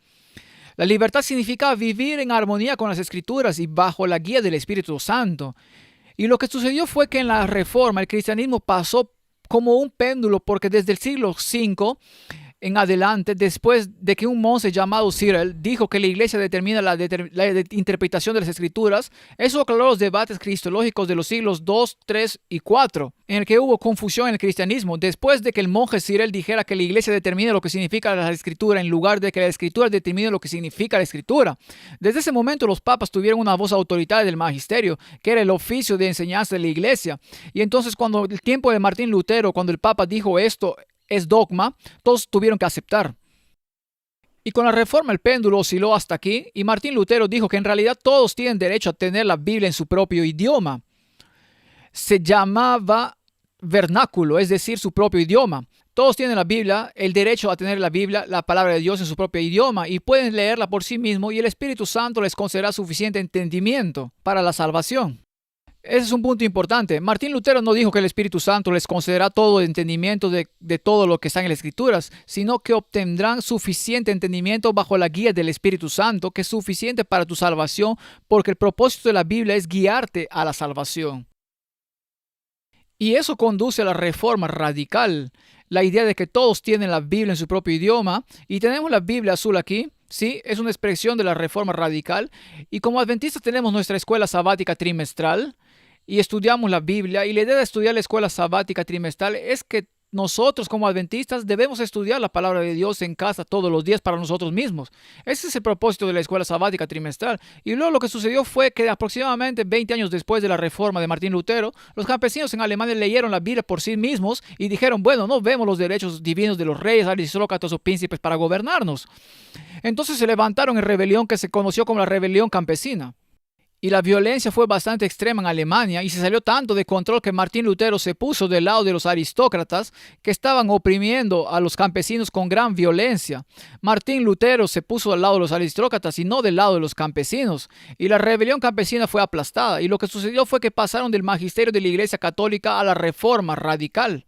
La libertad significaba vivir en armonía con las Escrituras y bajo la guía del Espíritu Santo. Y lo que sucedió fue que en la Reforma el cristianismo pasó como un péndulo, porque desde el siglo V en adelante, después de que un monje llamado Cyril dijo que la iglesia determina la interpretación de las escrituras, eso aclaró los debates cristológicos de los siglos II, III y IV, en el que hubo confusión en el cristianismo. Después de que el monje Cyril dijera que la iglesia determina lo que significa la escritura en lugar de que la escritura determine lo que significa la escritura. Desde ese momento los papas tuvieron una voz autoritaria del magisterio, que era el oficio de enseñanza de la iglesia. Y entonces cuando el tiempo de Martín Lutero, cuando el papa dijo esto es dogma, todos tuvieron que aceptar. Y con la Reforma el péndulo osciló hasta aquí y Martín Lutero dijo que en realidad todos tienen derecho a tener la Biblia en su propio idioma. Se llamaba vernáculo, es decir, su propio idioma. Todos tienen la Biblia, el derecho a tener la Biblia, la palabra de Dios en su propio idioma, y pueden leerla por sí mismos y el Espíritu Santo les concederá suficiente entendimiento para la salvación. Ese es un punto importante. Martín Lutero no dijo que el Espíritu Santo les concederá todo el entendimiento de todo lo que está en las Escrituras, sino que obtendrán suficiente entendimiento bajo la guía del Espíritu Santo, que es suficiente para tu salvación, porque el propósito de la Biblia es guiarte a la salvación. Y eso conduce a la reforma radical, la idea de que todos tienen la Biblia en su propio idioma, y tenemos la Biblia azul aquí. Sí, es una expresión de la reforma radical, y como adventistas tenemos nuestra escuela sabática trimestral, y estudiamos la Biblia, y la idea de estudiar la escuela sabática trimestral es que nosotros como adventistas debemos estudiar la palabra de Dios en casa todos los días para nosotros mismos. Ese es el propósito de la escuela sabática trimestral. Y luego lo que sucedió fue que aproximadamente 20 años después de la reforma de Martín Lutero, los campesinos en Alemania leyeron la Biblia por sí mismos y dijeron, bueno, no vemos los derechos divinos de los reyes, aristócratas o príncipes para gobernarnos. Entonces se levantaron en rebelión que se conoció como la rebelión campesina. Y la violencia fue bastante extrema en Alemania y se salió tanto de control que Martín Lutero se puso del lado de los aristócratas que estaban oprimiendo a los campesinos con gran violencia. Martín Lutero se puso al lado de los aristócratas y no del lado de los campesinos. Y la rebelión campesina fue aplastada. Y lo que sucedió fue que pasaron del magisterio de la Iglesia Católica a la reforma radical,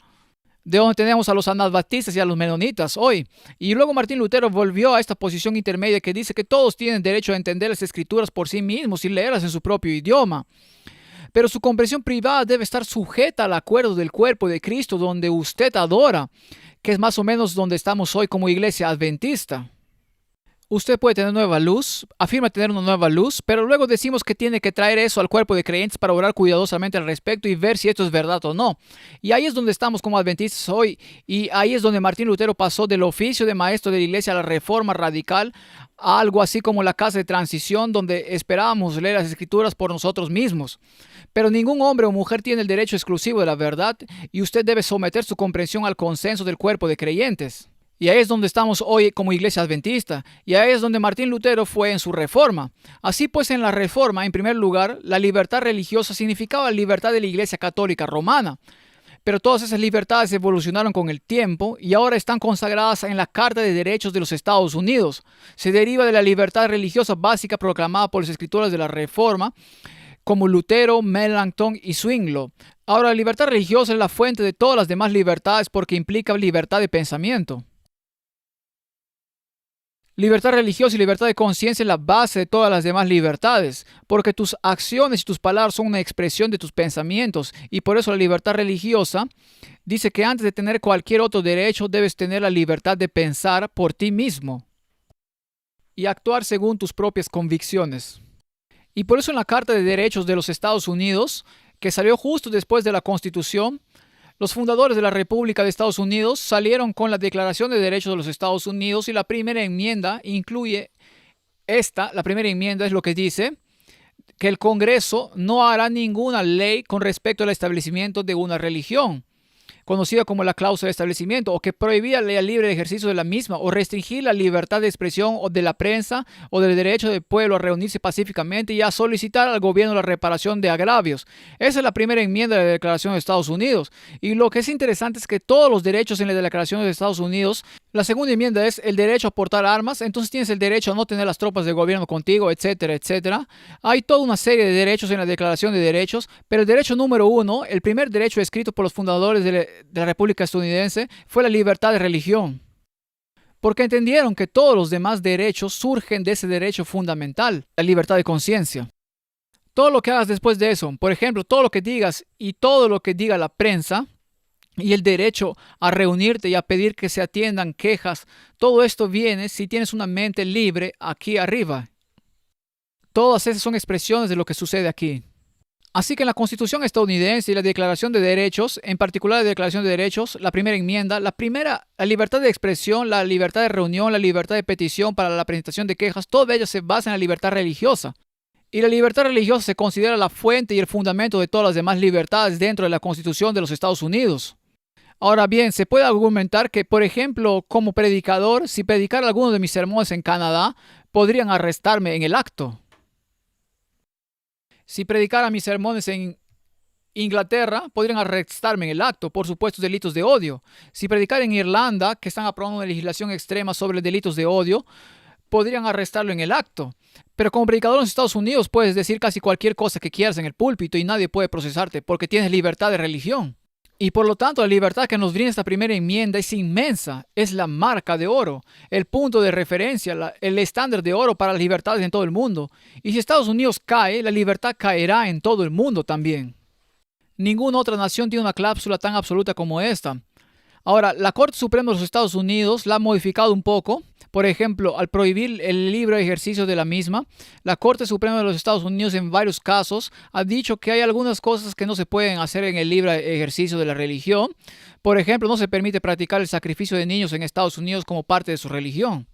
de donde tenemos a los anabaptistas y a los menonitas hoy. Y luego Martín Lutero volvió a esta posición intermedia que dice que todos tienen derecho a entender las escrituras por sí mismos y leerlas en su propio idioma. Pero su comprensión privada debe estar sujeta al acuerdo del cuerpo de Cristo donde usted adora, que es más o menos donde estamos hoy como iglesia adventista. Usted puede tener nueva luz, afirma tener una nueva luz, pero luego decimos que tiene que traer eso al cuerpo de creyentes para orar cuidadosamente al respecto y ver si esto es verdad o no. Y ahí es donde estamos como adventistas hoy, y ahí es donde Martín Lutero pasó del oficio de maestro de la iglesia a la reforma radical, a algo así como la casa de transición donde esperábamos leer las escrituras por nosotros mismos. Pero ningún hombre o mujer tiene el derecho exclusivo de la verdad y usted debe someter su comprensión al consenso del cuerpo de creyentes. Y ahí es donde estamos hoy como Iglesia Adventista. Y ahí es donde Martín Lutero fue en su reforma. Así pues, en la reforma, en primer lugar, la libertad religiosa significaba la libertad de la Iglesia Católica Romana. Pero todas esas libertades evolucionaron con el tiempo y ahora están consagradas en la Carta de Derechos de los Estados Unidos. Se deriva de la libertad religiosa básica proclamada por los escritores de la Reforma, como Lutero, Melanchthon y Zwinglio. Ahora, la libertad religiosa es la fuente de todas las demás libertades porque implica libertad de pensamiento. Libertad religiosa y libertad de conciencia es la base de todas las demás libertades, porque tus acciones y tus palabras son una expresión de tus pensamientos, y por eso la libertad religiosa dice que antes de tener cualquier otro derecho debes tener la libertad de pensar por ti mismo y actuar según tus propias convicciones. Y por eso en la Carta de Derechos de los Estados Unidos, que salió justo después de la Constitución, los fundadores de la República de Estados Unidos salieron con la Declaración de Derechos de los Estados Unidos y la primera enmienda incluye la primera enmienda es lo que dice que el Congreso no hará ninguna ley con respecto al establecimiento de una religión, conocida como la cláusula de establecimiento, o que prohibía el libre ejercicio de la misma, o restringir la libertad de expresión o de la prensa, o del derecho del pueblo a reunirse pacíficamente y a solicitar al gobierno la reparación de agravios. Esa es la primera enmienda de la Declaración de Estados Unidos. Y lo que es interesante es que todos los derechos en la Declaración de Estados Unidos, la segunda enmienda es el derecho a portar armas, entonces tienes el derecho a no tener las tropas del gobierno contigo, etcétera, etcétera. Hay toda una serie de derechos en la Declaración de Derechos, pero el derecho número uno, el primer derecho escrito por los fundadores de la República Estadounidense, fue la libertad de religión. Porque entendieron que todos los demás derechos surgen de ese derecho fundamental, la libertad de conciencia. Todo lo que hagas después de eso, por ejemplo, todo lo que digas y todo lo que diga la prensa, y el derecho a reunirte y a pedir que se atiendan quejas, todo esto viene si tienes una mente libre aquí arriba. Todas esas son expresiones de lo que sucede aquí. Así que en la Constitución estadounidense y la Declaración de Derechos, en particular la Declaración de Derechos, la primera enmienda, la libertad de expresión, la libertad de reunión, la libertad de petición para la presentación de quejas, todo ello se basa en la libertad religiosa. Y la libertad religiosa se considera la fuente y el fundamento de todas las demás libertades dentro de la Constitución de los Estados Unidos. Ahora bien, se puede argumentar que, por ejemplo, como predicador, si predicara alguno de mis sermones en Canadá, podrían arrestarme en el acto. Si predicara mis sermones en Inglaterra, podrían arrestarme en el acto por supuestos delitos de odio. Si predicara en Irlanda, que están aprobando una legislación extrema sobre delitos de odio, podrían arrestarlo en el acto. Pero como predicador en los Estados Unidos puedes decir casi cualquier cosa que quieras en el púlpito y nadie puede procesarte porque tienes libertad de religión. Y por lo tanto, la libertad que nos brinda esta primera enmienda es inmensa, es la marca de oro, el punto de referencia, el estándar de oro para las libertades en todo el mundo. Y si Estados Unidos cae, la libertad caerá en todo el mundo también. Ninguna otra nación tiene una cláusula tan absoluta como esta. Ahora, la Corte Suprema de los Estados Unidos la ha modificado un poco. Por ejemplo, al prohibir el libre ejercicio de la misma, la Corte Suprema de los Estados Unidos en varios casos ha dicho que hay algunas cosas que no se pueden hacer en el libre ejercicio de la religión. Por ejemplo, no se permite practicar el sacrificio de niños en Estados Unidos como parte de su religión.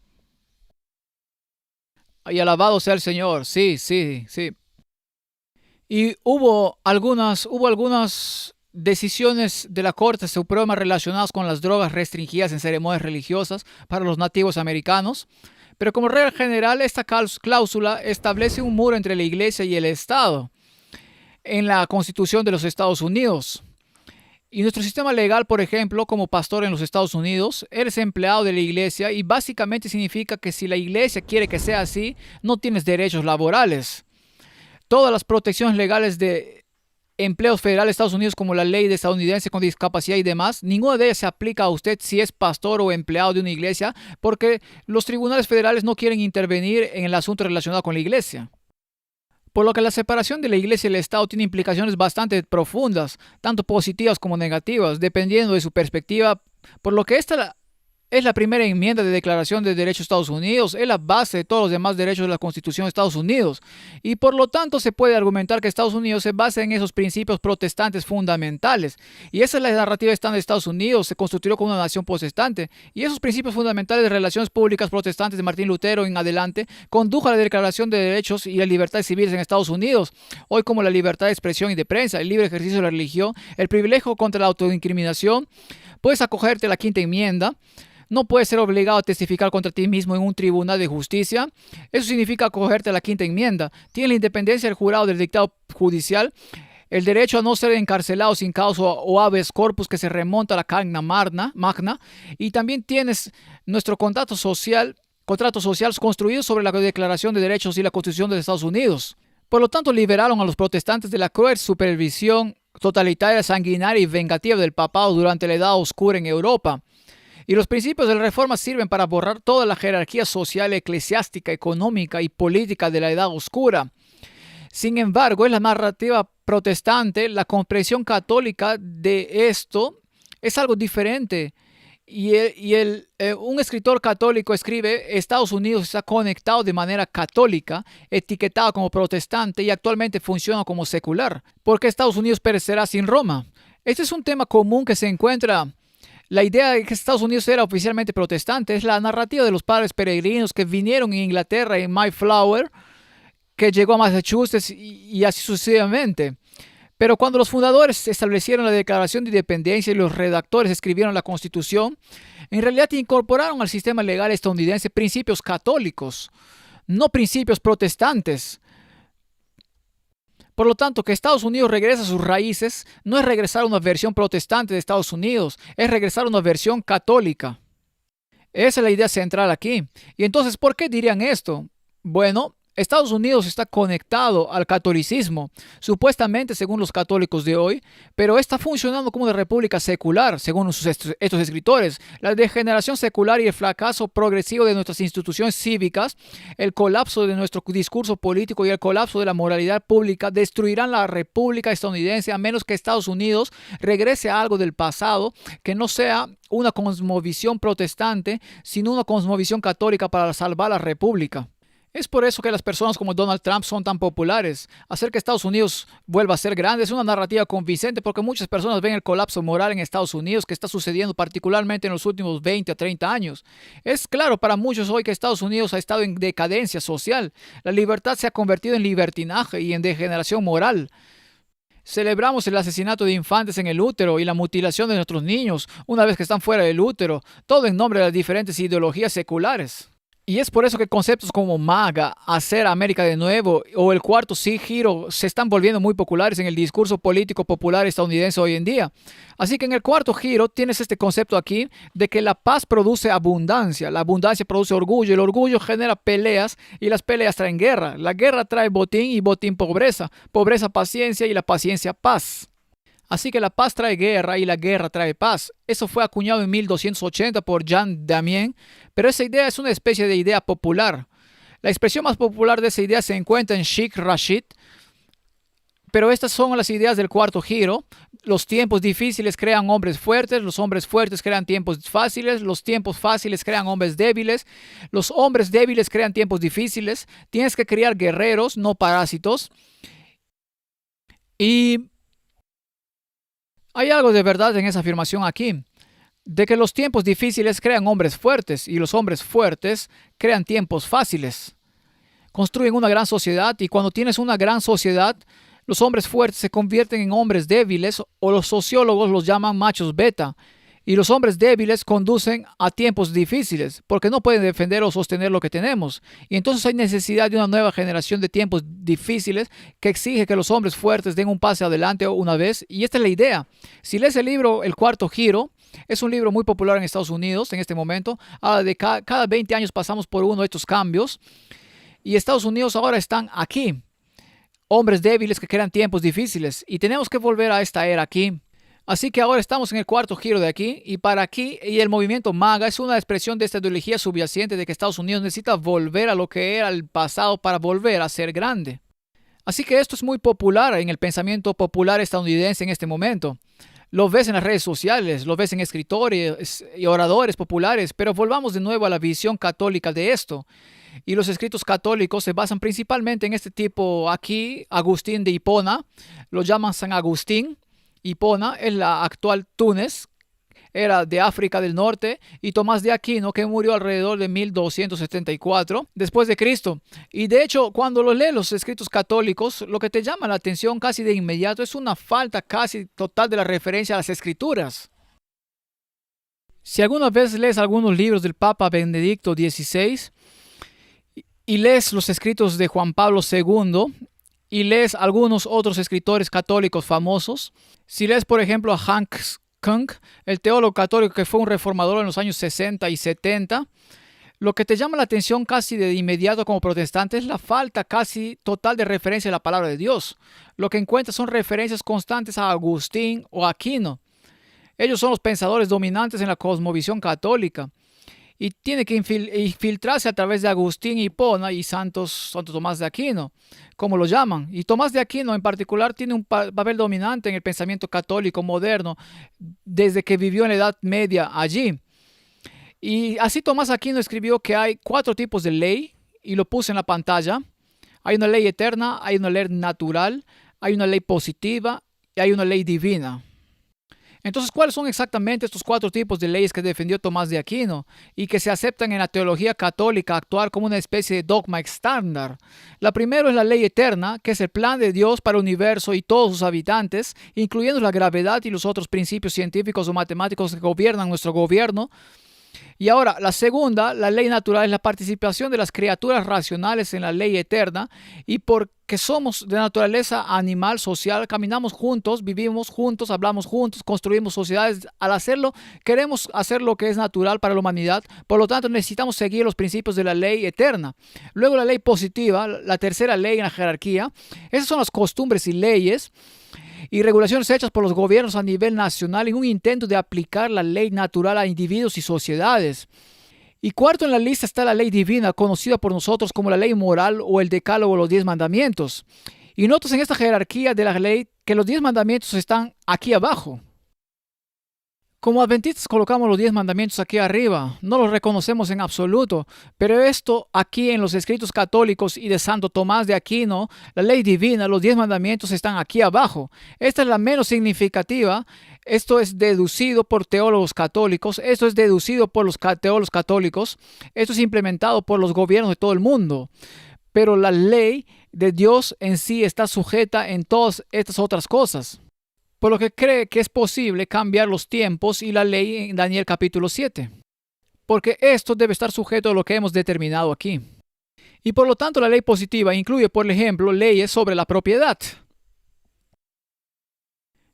Y alabado sea el Señor, sí. Y hubo algunas decisiones de la Corte Suprema relacionadas con las drogas restringidas en ceremonias religiosas para los nativos americanos. Pero como regla general, esta cláusula establece un muro entre la Iglesia y el Estado en la Constitución de los Estados Unidos. Y nuestro sistema legal, por ejemplo, como pastor en los Estados Unidos, eres empleado de la Iglesia y básicamente significa que si la Iglesia quiere que sea así, no tienes derechos laborales. Todas las protecciones legales de empleos federales de Estados Unidos, como la ley de estadounidense con discapacidad y demás, ninguna de ellas se aplica a usted si es pastor o empleado de una iglesia, porque los tribunales federales no quieren intervenir en el asunto relacionado con la iglesia. Por lo que la separación de la iglesia y el Estado tiene implicaciones bastante profundas, tanto positivas como negativas, dependiendo de su perspectiva, por lo que esta es la primera enmienda de Declaración de Derechos de Estados Unidos, es la base de todos los demás derechos de la Constitución de Estados Unidos. Y por lo tanto se puede argumentar que Estados Unidos se basa en esos principios protestantes fundamentales. Y esa es la narrativa estándar de Estados Unidos, se constituyó como una nación protestante. Y esos principios fundamentales de relaciones públicas protestantes de Martín Lutero en adelante condujo a la Declaración de Derechos y las libertades civiles en Estados Unidos. Hoy como la libertad de expresión y de prensa, el libre ejercicio de la religión, el privilegio contra la autoincriminación, puedes acogerte a la quinta enmienda, No puedes ser obligado a testificar contra ti mismo en un tribunal de justicia. Eso significa acogerte a la quinta enmienda. Tiene la independencia del jurado del dictado judicial, el derecho a no ser encarcelado sin causa o habeas corpus que se remonta a la Carta Magna, y también tienes nuestro contrato social construido sobre la Declaración de Derechos y la Constitución de Estados Unidos. Por lo tanto, liberaron a los protestantes de la cruel supervisión totalitaria, sanguinaria y vengativa del papado durante la Edad Oscura en Europa. Y los principios de la Reforma sirven para borrar toda la jerarquía social, eclesiástica, económica y política de la Edad Oscura. Sin embargo, en la narrativa protestante, la comprensión católica de esto es algo diferente. Un escritor católico escribe: Estados Unidos está conectado de manera católica, etiquetado como protestante y actualmente funciona como secular. ¿Por qué Estados Unidos perecerá sin Roma? Este es un tema común que se encuentra. La idea de que Estados Unidos era oficialmente protestante es la narrativa de los padres peregrinos que vinieron en Inglaterra en Mayflower, que llegó a Massachusetts y así sucesivamente. Pero cuando los fundadores establecieron la Declaración de Independencia y los redactores escribieron la Constitución, en realidad incorporaron al sistema legal estadounidense principios católicos, no principios protestantes. Por lo tanto, que Estados Unidos regrese a sus raíces no es regresar a una versión protestante de Estados Unidos, es regresar a una versión católica. Esa es la idea central aquí. Y entonces, ¿por qué dirían esto? Bueno, Estados Unidos está conectado al catolicismo, supuestamente según los católicos de hoy, pero está funcionando como una república secular, según estos escritores. La degeneración secular y el fracaso progresivo de nuestras instituciones cívicas, el colapso de nuestro discurso político y el colapso de la moralidad pública destruirán la república estadounidense a menos que Estados Unidos regrese a algo del pasado que no sea una cosmovisión protestante, sino una cosmovisión católica para salvar la república. Es por eso que las personas como Donald Trump son tan populares. Hacer que Estados Unidos vuelva a ser grande es una narrativa convincente porque muchas personas ven el colapso moral en Estados Unidos que está sucediendo particularmente en los últimos 20 a 30 años. Es claro para muchos hoy que Estados Unidos ha estado en decadencia social. La libertad se ha convertido en libertinaje y en degeneración moral. Celebramos el asesinato de infantes en el útero y la mutilación de nuestros niños una vez que están fuera del útero, todo en nombre de las diferentes ideologías seculares. Y es por eso que conceptos como MAGA, hacer América de nuevo o el cuarto giro se están volviendo muy populares en el discurso político popular estadounidense hoy en día. Así que en el cuarto giro tienes este concepto aquí de que la paz produce abundancia, la abundancia produce orgullo, el orgullo genera peleas y las peleas traen guerra, la guerra trae botín y botín pobreza, pobreza paciencia y la paciencia paz. Así que la paz trae guerra y la guerra trae paz. Eso fue acuñado en 1280 por Jean Damien, pero esa idea es una especie de idea popular. La expresión más popular de esa idea se encuentra en Sheikh Rashid, pero estas son las ideas del cuarto giro. Los tiempos difíciles crean hombres fuertes, los hombres fuertes crean tiempos fáciles, los tiempos fáciles crean hombres débiles, los hombres débiles crean tiempos difíciles. Tienes que criar guerreros, no parásitos. Y hay algo de verdad en esa afirmación aquí, de que los tiempos difíciles crean hombres fuertes y los hombres fuertes crean tiempos fáciles. Construyen una gran sociedad y cuando tienes una gran sociedad, los hombres fuertes se convierten en hombres débiles o los sociólogos los llaman machos beta. Y los hombres débiles conducen a tiempos difíciles porque no pueden defender o sostener lo que tenemos. Y entonces hay necesidad de una nueva generación de tiempos difíciles que exige que los hombres fuertes den un paso adelante una vez. Y esta es la idea. Si lees el libro El Cuarto Giro, es un libro muy popular en Estados Unidos en este momento. Cada 20 años pasamos por uno de estos cambios. Y Estados Unidos ahora están aquí. Hombres débiles que crean tiempos difíciles. Y tenemos que volver a esta era aquí. Así que ahora estamos en el cuarto giro de aquí y para aquí y el movimiento MAGA es una expresión de esta ideología subyacente de que Estados Unidos necesita volver a lo que era el pasado para volver a ser grande. Así que esto es muy popular en el pensamiento popular estadounidense en este momento. Lo ves en las redes sociales, lo ves en escritores y oradores populares, pero volvamos de nuevo a la visión católica de esto. Y los escritos católicos se basan principalmente en este tipo aquí, Agustín de Hipona, lo llaman San Agustín. Hipona es la actual Túnez, era de África del Norte, y Tomás de Aquino, que murió alrededor de 1274 después de Cristo. Y de hecho, cuando lo lees los escritos católicos, lo que te llama la atención casi de inmediato es una falta casi total de la referencia a las escrituras. Si alguna vez lees algunos libros del Papa Benedicto XVI y lees los escritos de Juan Pablo II y lees algunos otros escritores católicos famosos, si lees por ejemplo a Hans Kung, el teólogo católico que fue un reformador en los años 60 y 70, lo que te llama la atención casi de inmediato como protestante es la falta casi total de referencia a la palabra de Dios. Lo que encuentras son referencias constantes a Agustín o Aquino. Ellos son los pensadores dominantes en la cosmovisión católica y tiene que infiltrarse a través de Agustín, Hipona y Santo Tomás de Aquino, como lo llaman. Y Tomás de Aquino en particular tiene un papel dominante en el pensamiento católico moderno desde que vivió en la Edad Media allí. Y así Tomás Aquino escribió que hay 4 tipos de ley y lo puse en la pantalla. Hay una ley eterna, hay una ley natural, hay una ley positiva y hay una ley divina. Entonces, ¿cuáles son exactamente estos 4 tipos de leyes que defendió Tomás de Aquino y que se aceptan en la teología católica actuar como una especie de dogma estándar? La primera es la ley eterna, que es el plan de Dios para el universo y todos sus habitantes, incluyendo la gravedad y los otros principios científicos o matemáticos que gobiernan nuestro gobierno. Y ahora, la segunda, la ley natural, es la participación de las criaturas racionales en la ley eterna, y porque somos de naturaleza animal, social, caminamos juntos, vivimos juntos, hablamos juntos, construimos sociedades. Al hacerlo, queremos hacer lo que es natural para la humanidad, por lo tanto necesitamos seguir los principios de la ley eterna. Luego la ley positiva, la tercera ley en la jerarquía, esas son las costumbres y leyes y regulaciones hechas por los gobiernos a nivel nacional en un intento de aplicar la ley natural a individuos y sociedades. Y cuarto en la lista está la ley divina, conocida por nosotros como la ley moral o el decálogo o los 10 mandamientos. Y notas en esta jerarquía de la ley que los 10 mandamientos están aquí abajo. Como adventistas colocamos los 10 mandamientos aquí arriba, no los reconocemos en absoluto, pero esto aquí en los escritos católicos y de Santo Tomás de Aquino, la ley divina, los 10 mandamientos están aquí abajo. Esta es la menos significativa. Esto es deducido por teólogos católicos, esto es deducido por los teólogos católicos, esto es implementado por los gobiernos de todo el mundo. Pero la ley de Dios en sí está sujeta en todas estas otras cosas. Por lo que cree que es posible cambiar los tiempos y la ley en Daniel capítulo 7. Porque esto debe estar sujeto a lo que hemos determinado aquí. Y por lo tanto la ley positiva incluye, por ejemplo, leyes sobre la propiedad.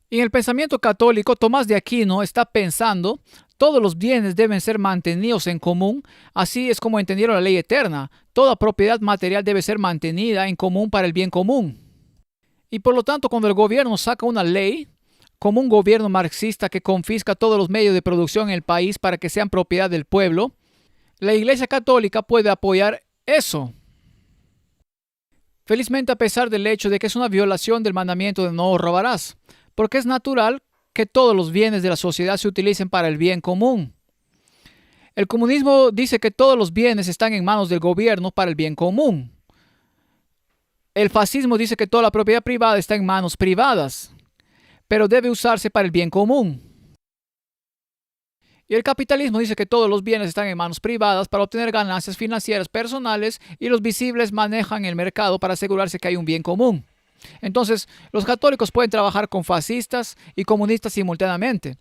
Y en el pensamiento católico, Tomás de Aquino está pensando, todos los bienes deben ser mantenidos en común, así es como entendieron la ley eterna. Toda propiedad material debe ser mantenida en común para el bien común. Y por lo tanto, cuando el gobierno saca una ley, como un gobierno marxista que confisca todos los medios de producción en el país para que sean propiedad del pueblo, la Iglesia Católica puede apoyar eso. Felizmente, a pesar del hecho de que es una violación del mandamiento de no robarás, porque es natural que todos los bienes de la sociedad se utilicen para el bien común. El comunismo dice que todos los bienes están en manos del gobierno para el bien común. El fascismo dice que toda la propiedad privada está en manos privadas, pero debe usarse para el bien común. Y el capitalismo dice que todos los bienes están en manos privadas para obtener ganancias financieras personales y los visibles manejan el mercado para asegurarse que hay un bien común. Entonces, los católicos pueden trabajar con fascistas y comunistas simultáneamente.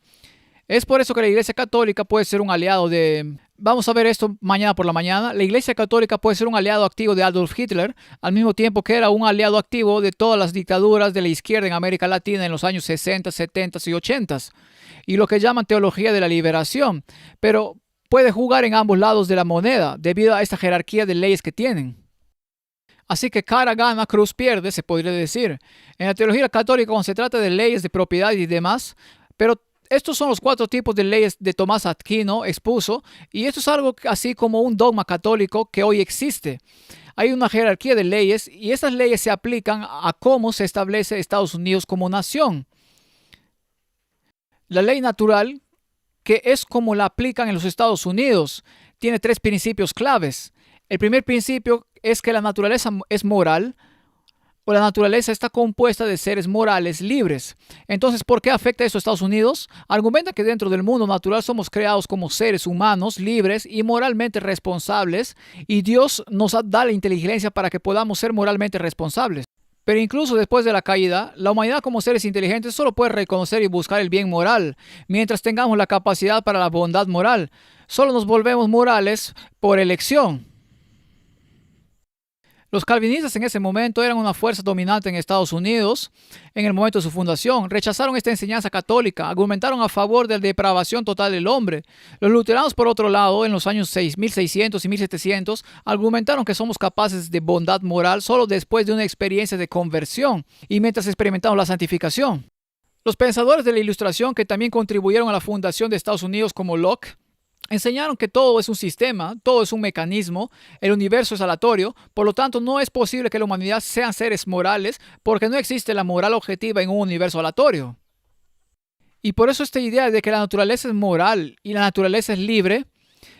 Es por eso que la Iglesia Católica puede ser un aliado de... Vamos a ver esto mañana por la mañana. La Iglesia Católica puede ser un aliado activo de Adolf Hitler, al mismo tiempo que era un aliado activo de todas las dictaduras de la izquierda en América Latina en los años 60, 70 y 80. Y lo que llaman teología de la liberación. Pero puede jugar en ambos lados de la moneda, debido a esta jerarquía de leyes que tienen. Así que cara gana, cruz pierde, se podría decir. En la teología católica, cuando se trata de leyes de propiedad y demás, pero estos son los 4 tipos de leyes de Tomás Aquino expuso, y esto es algo así como un dogma católico que hoy existe. Hay una jerarquía de leyes y estas leyes se aplican a cómo se establece Estados Unidos como nación. La ley natural, que es como la aplican en los Estados Unidos, tiene 3 principios claves. El primer principio es que la naturaleza es moral, o la naturaleza está compuesta de seres morales libres. Entonces, ¿por qué afecta esto a Estados Unidos? Argumenta que dentro del mundo natural somos creados como seres humanos libres y moralmente responsables, y Dios nos da la inteligencia para que podamos ser moralmente responsables. Pero incluso después de la caída, la humanidad como seres inteligentes solo puede reconocer y buscar el bien moral, mientras tengamos la capacidad para la bondad moral. Solo nos volvemos morales por elección. Los calvinistas en ese momento eran una fuerza dominante en Estados Unidos en el momento de su fundación. Rechazaron esta enseñanza católica, argumentaron a favor de la depravación total del hombre. Los luteranos, por otro lado, en los años 1600 y 1700, argumentaron que somos capaces de bondad moral solo después de una experiencia de conversión y mientras experimentamos la santificación. Los pensadores de la Ilustración que también contribuyeron a la fundación de Estados Unidos como Locke, enseñaron que todo es un sistema, todo es un mecanismo, el universo es aleatorio, por lo tanto no es posible que la humanidad sean seres morales porque no existe la moral objetiva en un universo aleatorio. Y por eso esta idea de que la naturaleza es moral y la naturaleza es libre,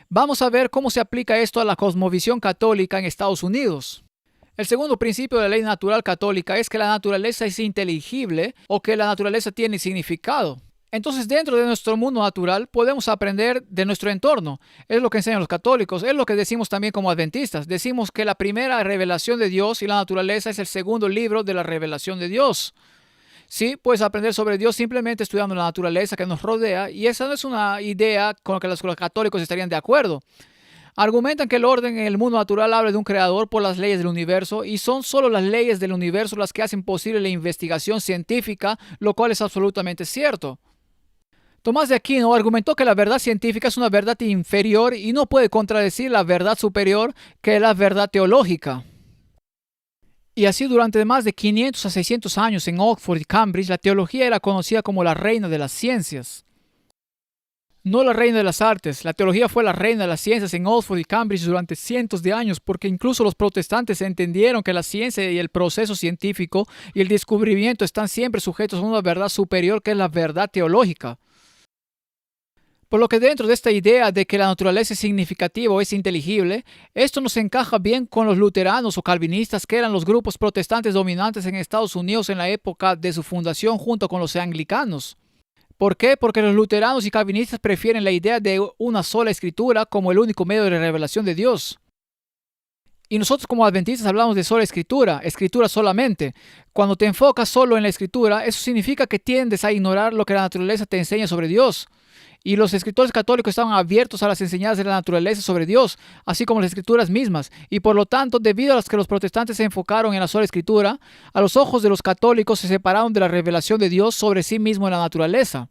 vamos a ver cómo se aplica esto a la cosmovisión católica en Estados Unidos. El segundo principio de la ley natural católica es que la naturaleza es inteligible o que la naturaleza tiene significado. Entonces, dentro de nuestro mundo natural, podemos aprender de nuestro entorno. Es lo que enseñan los católicos, es lo que decimos también como adventistas. Decimos que la primera revelación de Dios y la naturaleza es el segundo libro de la revelación de Dios. Sí, puedes aprender sobre Dios simplemente estudiando la naturaleza que nos rodea, y esa no es una idea con la que los católicos estarían de acuerdo. Argumentan que el orden en el mundo natural habla de un creador por las leyes del universo y son solo las leyes del universo las que hacen posible la investigación científica, lo cual es absolutamente cierto. Tomás de Aquino argumentó que la verdad científica es una verdad inferior y no puede contradecir la verdad superior que es la verdad teológica. Y así durante más de 500 a 600 años en Oxford y Cambridge, la teología era conocida como la reina de las ciencias. No la reina de las artes, la teología fue la reina de las ciencias en Oxford y Cambridge durante cientos de años porque incluso los protestantes entendieron que la ciencia y el proceso científico y el descubrimiento están siempre sujetos a una verdad superior que es la verdad teológica. Por lo que dentro de esta idea de que la naturaleza es significativa o es inteligible, esto nos encaja bien con los luteranos o calvinistas que eran los grupos protestantes dominantes en Estados Unidos en la época de su fundación junto con los anglicanos. ¿Por qué? Porque los luteranos y calvinistas prefieren la idea de una sola escritura como el único medio de revelación de Dios. Y nosotros como adventistas hablamos de sola escritura, escritura solamente. Cuando te enfocas solo en la escritura, eso significa que tiendes a ignorar lo que la naturaleza te enseña sobre Dios. Y los escritores católicos estaban abiertos a las enseñanzas de la naturaleza sobre Dios, así como las escrituras mismas. Y por lo tanto, debido a las que los protestantes se enfocaron en la sola escritura, a los ojos de los católicos se separaron de la revelación de Dios sobre sí mismo en la naturaleza.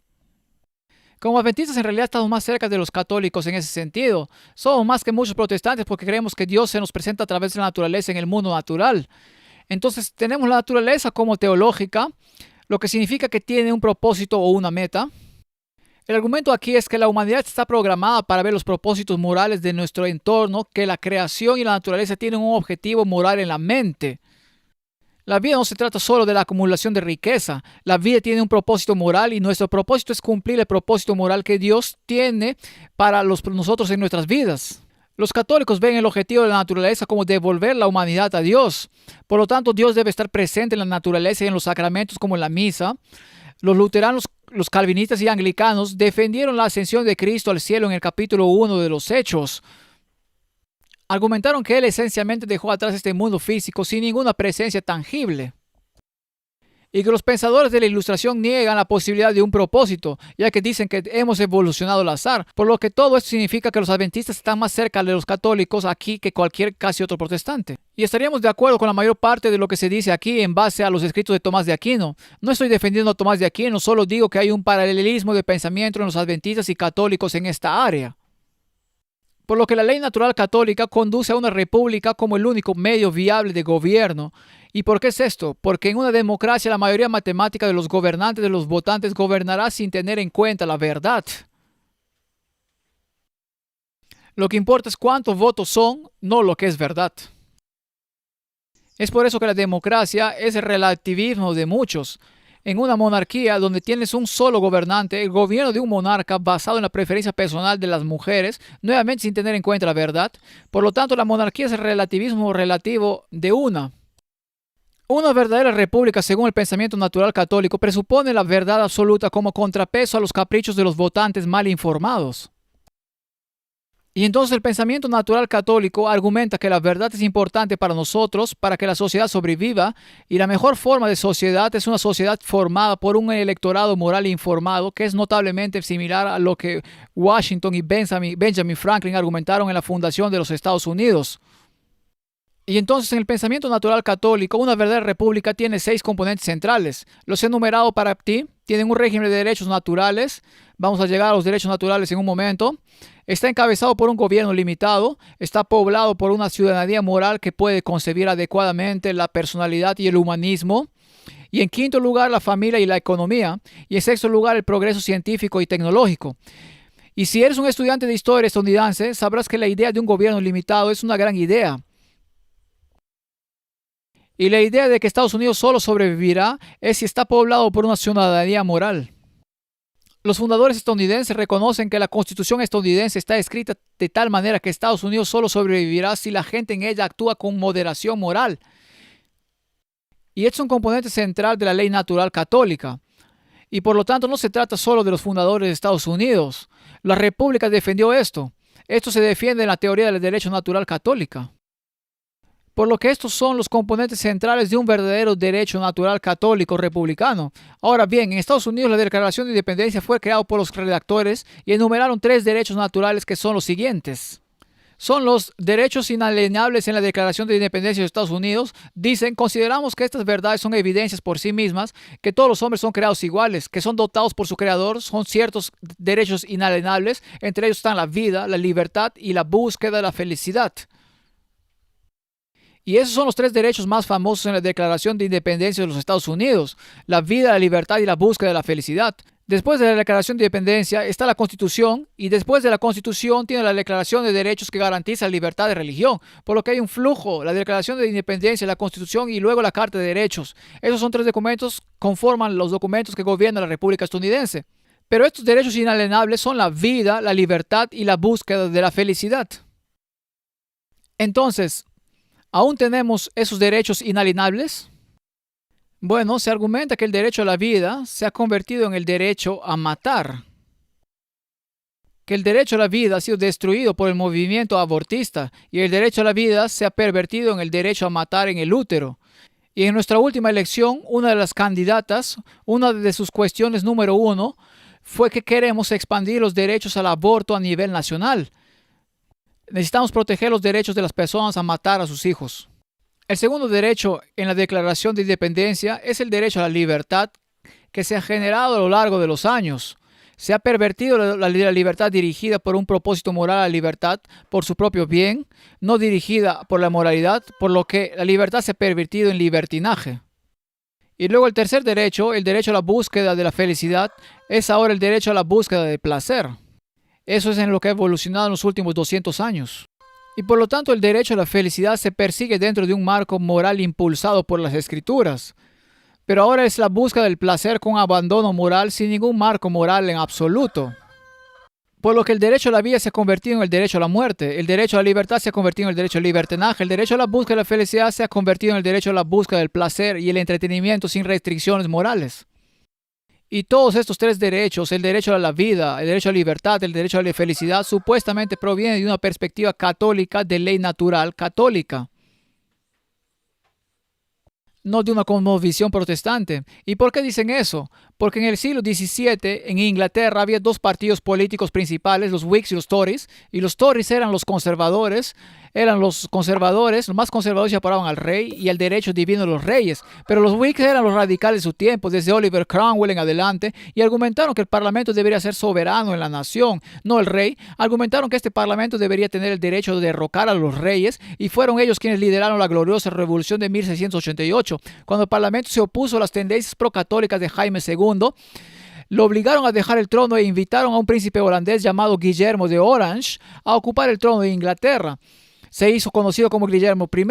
Como adventistas en realidad estamos más cerca de los católicos en ese sentido. Somos más que muchos protestantes porque creemos que Dios se nos presenta a través de la naturaleza en el mundo natural. Entonces tenemos la naturaleza como teológica, lo que significa que tiene un propósito o una meta. El argumento aquí es que la humanidad está programada para ver los propósitos morales de nuestro entorno, que la creación y la naturaleza tienen un objetivo moral en la mente. La vida no se trata solo de la acumulación de riqueza. La vida tiene un propósito moral y nuestro propósito es cumplir el propósito moral que Dios tiene para nosotros en nuestras vidas. Los católicos ven el objetivo de la naturaleza como devolver la humanidad a Dios. Por lo tanto, Dios debe estar presente en la naturaleza y en los sacramentos como en la misa. Los luteranos, los calvinistas y anglicanos defendieron la ascensión de Cristo al cielo en el capítulo 1 de los Hechos. Argumentaron que Él esencialmente dejó atrás este mundo físico sin ninguna presencia tangible. Y que los pensadores de la Ilustración niegan la posibilidad de un propósito, ya que dicen que hemos evolucionado al azar, por lo que todo esto significa que los adventistas están más cerca de los católicos aquí que cualquier casi otro protestante. Y estaríamos de acuerdo con la mayor parte de lo que se dice aquí en base a los escritos de Tomás de Aquino. No estoy defendiendo a Tomás de Aquino, solo digo que hay un paralelismo de pensamiento en los adventistas y católicos en esta área. Por lo que la ley natural católica conduce a una república como el único medio viable de gobierno. ¿Y por qué es esto? Porque en una democracia la mayoría matemática de los gobernantes de los votantes gobernará sin tener en cuenta la verdad. Lo que importa es cuántos votos son, no lo que es verdad. Es por eso que la democracia es el relativismo de muchos. En una monarquía donde tienes un solo gobernante, el gobierno de un monarca basado en la preferencia personal de las mujeres, nuevamente sin tener en cuenta la verdad. Por lo tanto, la monarquía es el relativismo relativo de una. Una verdadera república, según el pensamiento natural católico, presupone la verdad absoluta como contrapeso a los caprichos de los votantes mal informados. Y entonces el pensamiento natural católico argumenta que la verdad es importante para nosotros, para que la sociedad sobreviva, y la mejor forma de sociedad es una sociedad formada por un electorado moral e informado, que es notablemente similar a lo que Washington y Benjamin Franklin argumentaron en la fundación de los Estados Unidos. Y entonces en el pensamiento natural católico, una verdadera república tiene 6 componentes centrales. Los he enumerado para ti. Tienen un régimen de derechos naturales. Vamos a llegar a los derechos naturales en un momento. Está encabezado por un gobierno limitado. Está poblado por una ciudadanía moral que puede concebir adecuadamente la personalidad y el humanismo. Y en quinto lugar, la familia y la economía. Y en sexto lugar, el progreso científico y tecnológico. Y si eres un estudiante de historia estadounidense, sabrás que la idea de un gobierno limitado es una gran idea. Y la idea de que Estados Unidos solo sobrevivirá es si está poblado por una ciudadanía moral. Los fundadores estadounidenses reconocen que la Constitución estadounidense está escrita de tal manera que Estados Unidos solo sobrevivirá si la gente en ella actúa con moderación moral. Y es un componente central de la ley natural católica. Y por lo tanto no se trata solo de los fundadores de Estados Unidos. La República defendió esto. Esto se defiende en la teoría del derecho natural católica. Por lo que estos son los componentes centrales de un verdadero derecho natural católico republicano. Ahora bien, en Estados Unidos la Declaración de Independencia fue creada por los redactores y enumeraron 3 derechos naturales que son los siguientes. Son los derechos inalienables en la Declaración de Independencia de Estados Unidos. Dicen, consideramos que estas verdades son evidencias por sí mismas, que todos los hombres son creados iguales, que son dotados por su creador, son ciertos derechos inalienables, entre ellos están la vida, la libertad y la búsqueda de la felicidad. Y esos son los 3 derechos más famosos en la Declaración de Independencia de los Estados Unidos: la vida, la libertad y la búsqueda de la felicidad. Después de la Declaración de Independencia está la Constitución, y después de la Constitución tiene la Declaración de Derechos que garantiza la libertad de religión, por lo que hay un flujo: la Declaración de Independencia, la Constitución y luego la Carta de Derechos. Esos son 3 documentos, conforman los documentos que gobiernan la República estadounidense. Pero estos derechos inalienables son la vida, la libertad y la búsqueda de la felicidad. Entonces, ¿aún tenemos esos derechos inalienables? Bueno, se argumenta que el derecho a la vida se ha convertido en el derecho a matar. Que el derecho a la vida ha sido destruido por el movimiento abortista y el derecho a la vida se ha pervertido en el derecho a matar en el útero. Y en nuestra última elección, una de las candidatas, una de sus cuestiones número 1, fue que queremos expandir los derechos al aborto a nivel nacional. Necesitamos proteger los derechos de las personas a matar a sus hijos. El segundo derecho en la Declaración de Independencia es el derecho a la libertad, que se ha generado a lo largo de los años. Se ha pervertido la libertad dirigida por un propósito moral a la libertad por su propio bien, no dirigida por la moralidad, por lo que la libertad se ha pervertido en libertinaje. Y luego el tercer derecho, el derecho a la búsqueda de la felicidad, es ahora el derecho a la búsqueda del placer. Eso es en lo que ha evolucionado en los últimos 200 años. Y por lo tanto el derecho a la felicidad se persigue dentro de un marco moral impulsado por las Escrituras. Pero ahora es la búsqueda del placer con abandono moral sin ningún marco moral en absoluto. Por lo que el derecho a la vida se ha convertido en el derecho a la muerte, el derecho a la libertad se ha convertido en el derecho al libertinaje, el derecho a la búsqueda de la felicidad se ha convertido en el derecho a la búsqueda del placer y el entretenimiento sin restricciones morales. Y todos estos 3 derechos, el derecho a la vida, el derecho a la libertad, el derecho a la felicidad, supuestamente provienen de una perspectiva católica de ley natural católica, no de una cosmovisión protestante. ¿Y por qué dicen eso? Porque en el siglo XVII en Inglaterra había 2 partidos políticos principales, los Whigs y los Tories eran los conservadores, los más conservadores se apoyaban al rey y al derecho divino de los reyes, pero los Whigs eran los radicales de su tiempo, desde Oliver Cromwell en adelante, y argumentaron que el parlamento debería ser soberano en la nación, no el rey. Argumentaron que este parlamento debería tener el derecho de derrocar a los reyes, y fueron ellos quienes lideraron la gloriosa revolución de 1688, cuando el parlamento se opuso a las tendencias procatólicas de Jaime II. Lo obligaron a dejar el trono e invitaron a un príncipe holandés llamado Guillermo de Orange a ocupar el trono de Inglaterra. Se hizo conocido como Guillermo I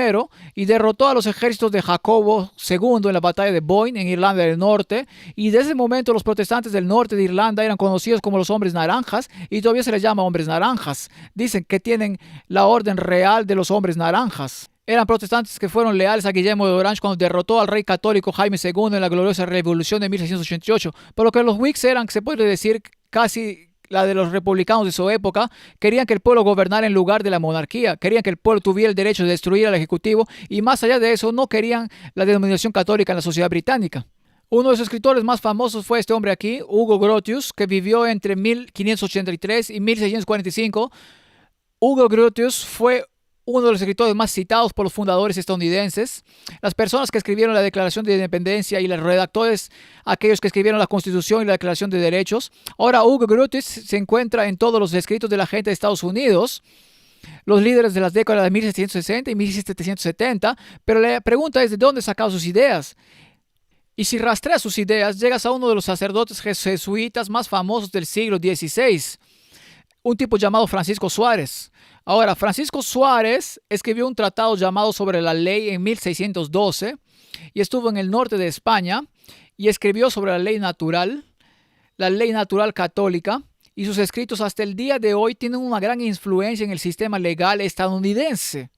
y derrotó a los ejércitos de Jacobo II en la batalla de Boyne en Irlanda del Norte, y desde ese momento los protestantes del norte de Irlanda eran conocidos como los hombres naranjas y todavía se les llama hombres naranjas. Dicen que tienen la orden real de los hombres naranjas. Eran protestantes que fueron leales a Guillermo de Orange cuando derrotó al rey católico Jaime II en la gloriosa revolución de 1688, por lo que los Whigs eran, se puede decir, casi la de los republicanos de su época, querían que el pueblo gobernara en lugar de la monarquía, querían que el pueblo tuviera el derecho de destruir al ejecutivo y más allá de eso no querían la denominación católica en la sociedad británica. Uno de sus escritores más famosos fue este hombre aquí, Hugo Grotius, que vivió entre 1583 y 1645. Hugo Grotius fue uno de los escritores más citados por los fundadores estadounidenses. Las personas que escribieron la Declaración de Independencia y los redactores, aquellos que escribieron la Constitución y la Declaración de Derechos. Ahora Hugo Grotius se encuentra en todos los escritos de la gente de Estados Unidos, los líderes de las décadas de 1760 y 1770, pero la pregunta es de dónde sacó sus ideas. Y si rastreas sus ideas, llegas a uno de los sacerdotes jesuitas más famosos del siglo XVI, un tipo llamado Francisco Suárez. Ahora, Francisco Suárez escribió un tratado llamado Sobre la Ley en 1612 y estuvo en el norte de España y escribió sobre la ley natural católica, y sus escritos hasta el día de hoy tienen una gran influencia en el sistema legal estadounidense.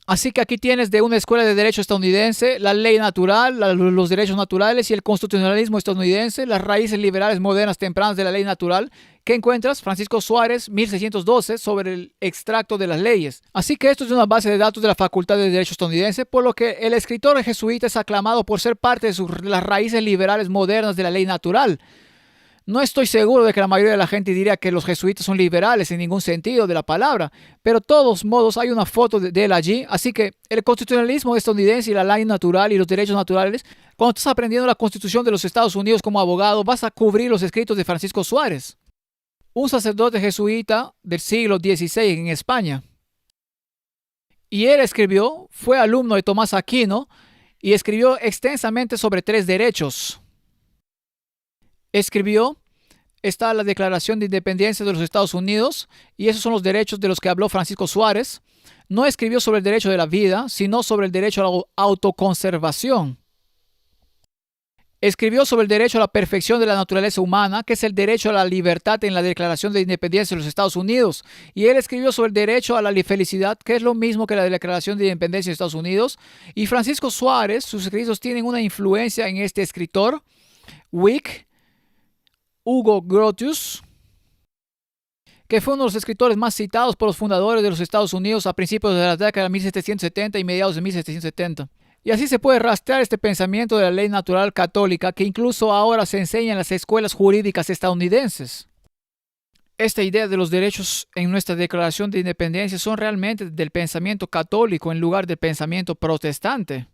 Así que aquí tienes de una escuela de derecho estadounidense, la ley natural, los derechos naturales y el constitucionalismo estadounidense, las raíces liberales modernas tempranas de la ley natural. ¿Qué encuentras? Francisco Suárez, 1612, sobre el extracto de las leyes. Así que esto es una base de datos de la Facultad de Derecho estadounidense, por lo que el escritor jesuita es aclamado por ser parte de las raíces liberales modernas de la ley natural. No estoy seguro de que la mayoría de la gente diría que los jesuitas son liberales en ningún sentido de la palabra, pero de todos modos hay una foto de él allí, así que el constitucionalismo estadounidense y la ley natural y los derechos naturales, cuando estás aprendiendo la Constitución de los Estados Unidos como abogado, vas a cubrir los escritos de Francisco Suárez, un sacerdote jesuita del siglo XVI en España. Y él fue alumno de Tomás Aquino y escribió extensamente sobre 3 derechos. Está la Declaración de Independencia de los Estados Unidos, y esos son los derechos de los que habló Francisco Suárez. No escribió sobre el derecho de la vida, sino sobre el derecho a la autoconservación. Escribió sobre el derecho a la perfección de la naturaleza humana, que es el derecho a la libertad en la Declaración de Independencia de los Estados Unidos. Y él escribió sobre el derecho a la felicidad, que es lo mismo que la Declaración de Independencia de Estados Unidos. Y Francisco Suárez, sus escritos tienen una influencia en este escritor, Hugo Grotius, que fue uno de los escritores más citados por los fundadores de los Estados Unidos a principios de la década de 1770 y mediados de 1770. Y así se puede rastrear este pensamiento de la ley natural católica que incluso ahora se enseña en las escuelas jurídicas estadounidenses. Esta idea de los derechos en nuestra Declaración de Independencia son realmente del pensamiento católico en lugar del pensamiento protestante.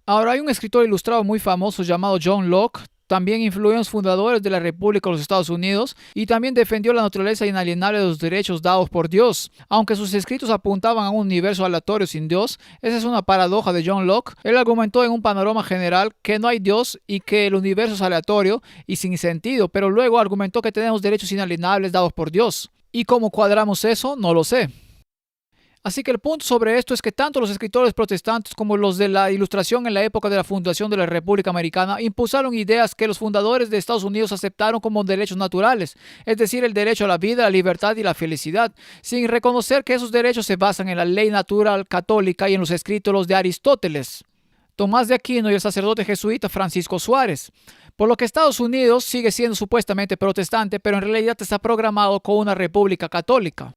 Ahora hay un escritor ilustrado muy famoso llamado John Locke. También influyó en los fundadores de la República de los Estados Unidos y también defendió la naturaleza inalienable de los derechos dados por Dios. Aunque sus escritos apuntaban a un universo aleatorio sin Dios, esa es una paradoja de John Locke. Él argumentó en un panorama general que no hay Dios y que el universo es aleatorio y sin sentido, pero luego argumentó que tenemos derechos inalienables dados por Dios. ¿Y cómo cuadramos eso? No lo sé. Así que el punto sobre esto es que tanto los escritores protestantes como los de la Ilustración en la época de la fundación de la República Americana impulsaron ideas que los fundadores de Estados Unidos aceptaron como derechos naturales, es decir, el derecho a la vida, la libertad y la felicidad, sin reconocer que esos derechos se basan en la ley natural católica y en los escritos de Aristóteles, Tomás de Aquino y el sacerdote jesuita Francisco Suárez. Por lo que Estados Unidos sigue siendo supuestamente protestante, pero en realidad está programado como una república católica.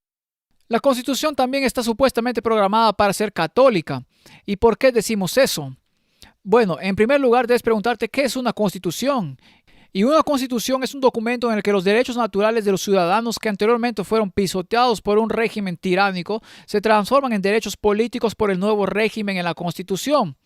La Constitución también está supuestamente programada para ser católica. ¿Y por qué decimos eso? Bueno, en primer lugar debes preguntarte qué es una Constitución. Y una Constitución es un documento en el que los derechos naturales de los ciudadanos que anteriormente fueron pisoteados por un régimen tiránico se transforman en derechos políticos por el nuevo régimen en la Constitución.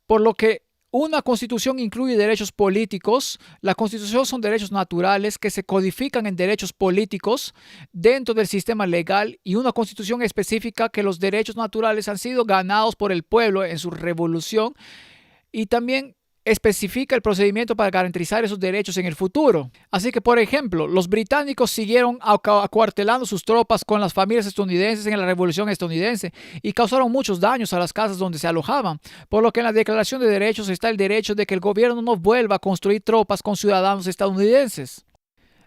Por lo que una constitución incluye derechos políticos. La constitución son derechos naturales que se codifican en derechos políticos dentro del sistema legal y una constitución específica que los derechos naturales han sido ganados por el pueblo en su revolución y también especifica el procedimiento para garantizar esos derechos en el futuro. Así que, por ejemplo, los británicos siguieron acuartelando sus tropas con las familias estadounidenses en la Revolución estadounidense y causaron muchos daños a las casas donde se alojaban, por lo que en la Declaración de Derechos está el derecho de que el gobierno no vuelva a construir tropas con ciudadanos estadounidenses.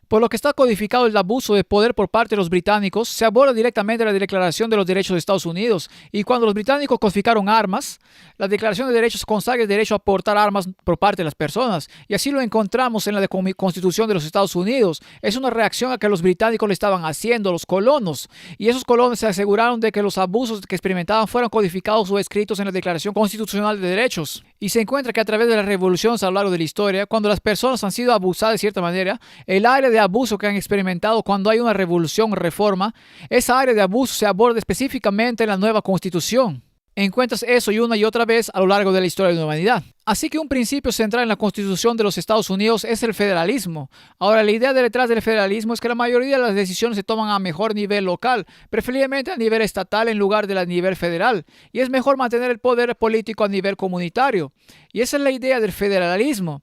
Por lo que está codificado el abuso de poder por parte de los británicos, se aborda directamente la Declaración de los Derechos de Estados Unidos. Y cuando los británicos codificaron armas, la Declaración de Derechos consagra el derecho a portar armas por parte de las personas. Y así lo encontramos en la Constitución de los Estados Unidos. Es una reacción a que los británicos le estaban haciendo, los colonos. Y esos colonos se aseguraron de que los abusos que experimentaban fueran codificados o escritos en la Declaración Constitucional de Derechos. Y se encuentra que a través de las revoluciones a lo largo de la historia, cuando las personas han sido abusadas de cierta manera, el área de abuso que han experimentado cuando hay una revolución o reforma, esa área de abuso se aborda específicamente en la nueva Constitución. Encuentras eso y una y otra vez a lo largo de la historia de la humanidad. Así que un principio central en la Constitución de los Estados Unidos es el federalismo. Ahora, la idea detrás del federalismo es que la mayoría de las decisiones se toman a mejor nivel local, preferiblemente a nivel estatal en lugar de a nivel federal. Y es mejor mantener el poder político a nivel comunitario. Y esa es la idea del federalismo.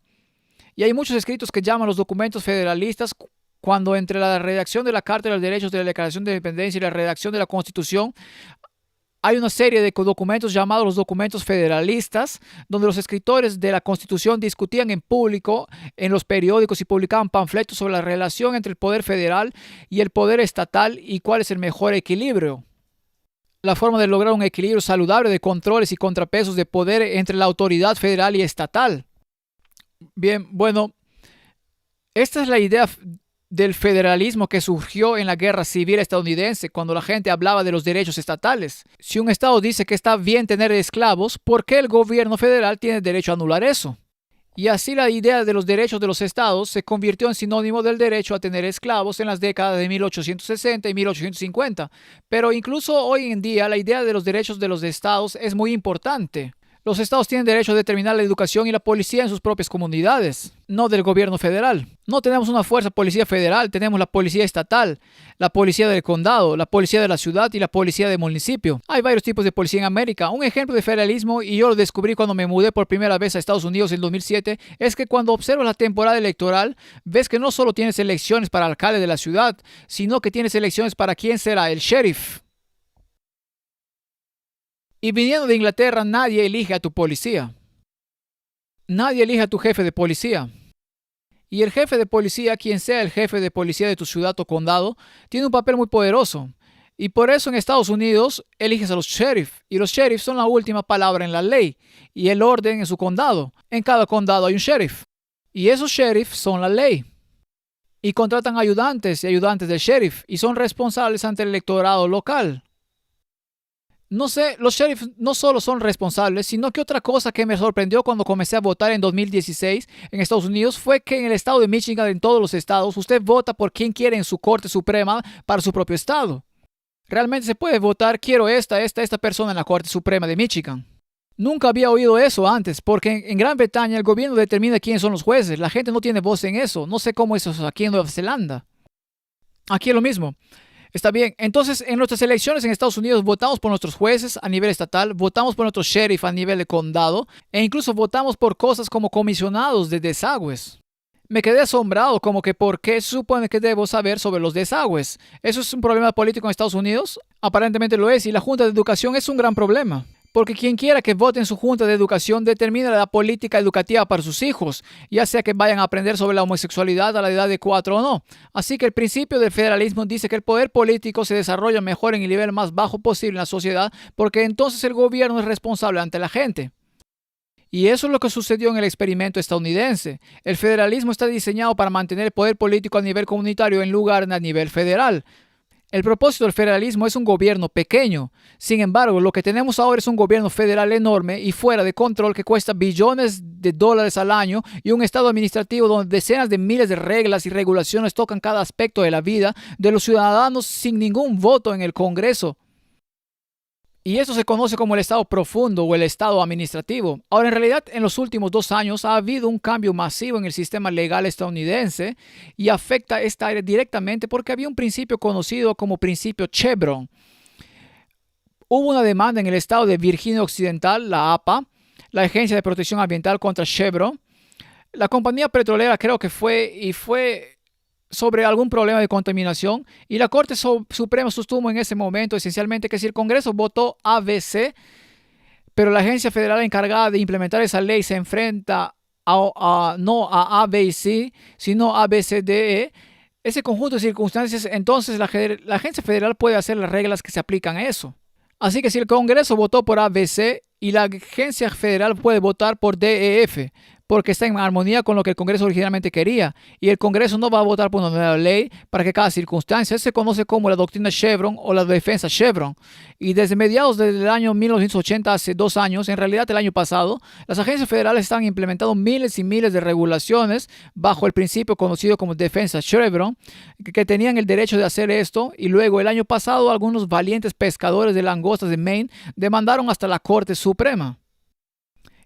Y hay muchos escritos que llaman los documentos federalistas cuando entre la redacción de la Carta de los Derechos de la Declaración de Independencia y la redacción de la Constitución hay una serie de documentos llamados los documentos federalistas, donde los escritores de la Constitución discutían en público en los periódicos y publicaban panfletos sobre la relación entre el poder federal y el poder estatal y cuál es el mejor equilibrio. La forma de lograr un equilibrio saludable de controles y contrapesos de poder entre la autoridad federal y estatal. Bien, bueno, esta es la idea del federalismo que surgió en la Guerra Civil estadounidense, cuando la gente hablaba de los derechos estatales. Si un estado dice que está bien tener esclavos, ¿por qué el gobierno federal tiene derecho a anular eso? Y así la idea de los derechos de los estados se convirtió en sinónimo del derecho a tener esclavos en las décadas de 1860 y 1850. Pero incluso hoy en día la idea de los derechos de los estados es muy importante. Los estados tienen derecho a determinar la educación y la policía en sus propias comunidades, no del gobierno federal. No tenemos una fuerza policía federal, tenemos la policía estatal, la policía del condado, la policía de la ciudad y la policía del municipio. Hay varios tipos de policía en América. Un ejemplo de federalismo, y yo lo descubrí cuando me mudé por primera vez a Estados Unidos en 2007, es que cuando observas la temporada electoral, ves que no solo tienes elecciones para alcalde de la ciudad, sino que tienes elecciones para quién será el sheriff. Y viniendo de Inglaterra, nadie elige a tu policía. Nadie elige a tu jefe de policía. Y el jefe de policía, quien sea el jefe de policía de tu ciudad o condado, tiene un papel muy poderoso. Y por eso en Estados Unidos eliges a los sheriff. Y los sheriffs son la última palabra en la ley y el orden en su condado. En cada condado hay un sheriff. Y esos sheriffs son la ley. Y contratan ayudantes y ayudantes del sheriff y son responsables ante el electorado local. No sé, los sheriffs no solo son responsables, sino que otra cosa que me sorprendió cuando comencé a votar en 2016 en Estados Unidos fue que en el estado de Michigan, en todos los estados, usted vota por quien quiere en su Corte Suprema para su propio estado. Realmente se puede votar, quiero esta persona en la Corte Suprema de Michigan. Nunca había oído eso antes, porque en Gran Bretaña el gobierno determina quiénes son los jueces. La gente no tiene voz en eso. No sé cómo es eso aquí en Nueva Zelanda. Aquí es lo mismo. Está bien, entonces en nuestras elecciones en Estados Unidos votamos por nuestros jueces a nivel estatal, votamos por nuestro sheriff a nivel de condado e incluso votamos por cosas como comisionados de desagües. Me quedé asombrado como que ¿por qué se supone que debo saber sobre los desagües? ¿Eso es un problema político en Estados Unidos? Aparentemente lo es y la Junta de Educación es un gran problema. Porque quien quiera que vote en su Junta de Educación determina la política educativa para sus hijos, ya sea que vayan a aprender sobre la homosexualidad a la edad de 4 o no. Así que el principio del federalismo dice que el poder político se desarrolla mejor en el nivel más bajo posible en la sociedad, porque entonces el gobierno es responsable ante la gente. Y eso es lo que sucedió en el experimento estadounidense. El federalismo está diseñado para mantener el poder político a nivel comunitario en lugar de a nivel federal. El propósito del federalismo es un gobierno pequeño. Sin embargo, lo que tenemos ahora es un gobierno federal enorme y fuera de control que cuesta billones de dólares al año y un estado administrativo donde decenas de miles de reglas y regulaciones tocan cada aspecto de la vida de los ciudadanos sin ningún voto en el Congreso. Y eso se conoce como el estado profundo o el estado administrativo. Ahora, en realidad, en los últimos 2 años ha habido un cambio masivo en el sistema legal estadounidense y afecta esta área directamente porque había un principio conocido como principio Chevron. Hubo una demanda en el estado de Virginia Occidental, la APA, la Agencia de Protección Ambiental contra Chevron. La compañía petrolera creo que fue sobre algún problema de contaminación y la Corte Suprema sostuvo en ese momento esencialmente que si el Congreso votó ABC, pero la agencia federal encargada de implementar esa ley se enfrenta no a A, B y C, sino a B, C, D, E, ese conjunto de circunstancias, entonces la agencia federal puede hacer las reglas que se aplican a eso. Así que si el Congreso votó por ABC y la agencia federal puede votar por DEF, porque está en armonía con lo que el Congreso originalmente quería, y el Congreso no va a votar por una nueva ley para que cada circunstancia se conoce como la doctrina Chevron o la defensa Chevron. Y desde mediados del año 1980, hace 2 años, en realidad el año pasado, las agencias federales están implementando miles y miles de regulaciones bajo el principio conocido como defensa Chevron, que tenían el derecho de hacer esto, y luego el año pasado algunos valientes pescadores de langostas de Maine demandaron hasta la Corte Suprema.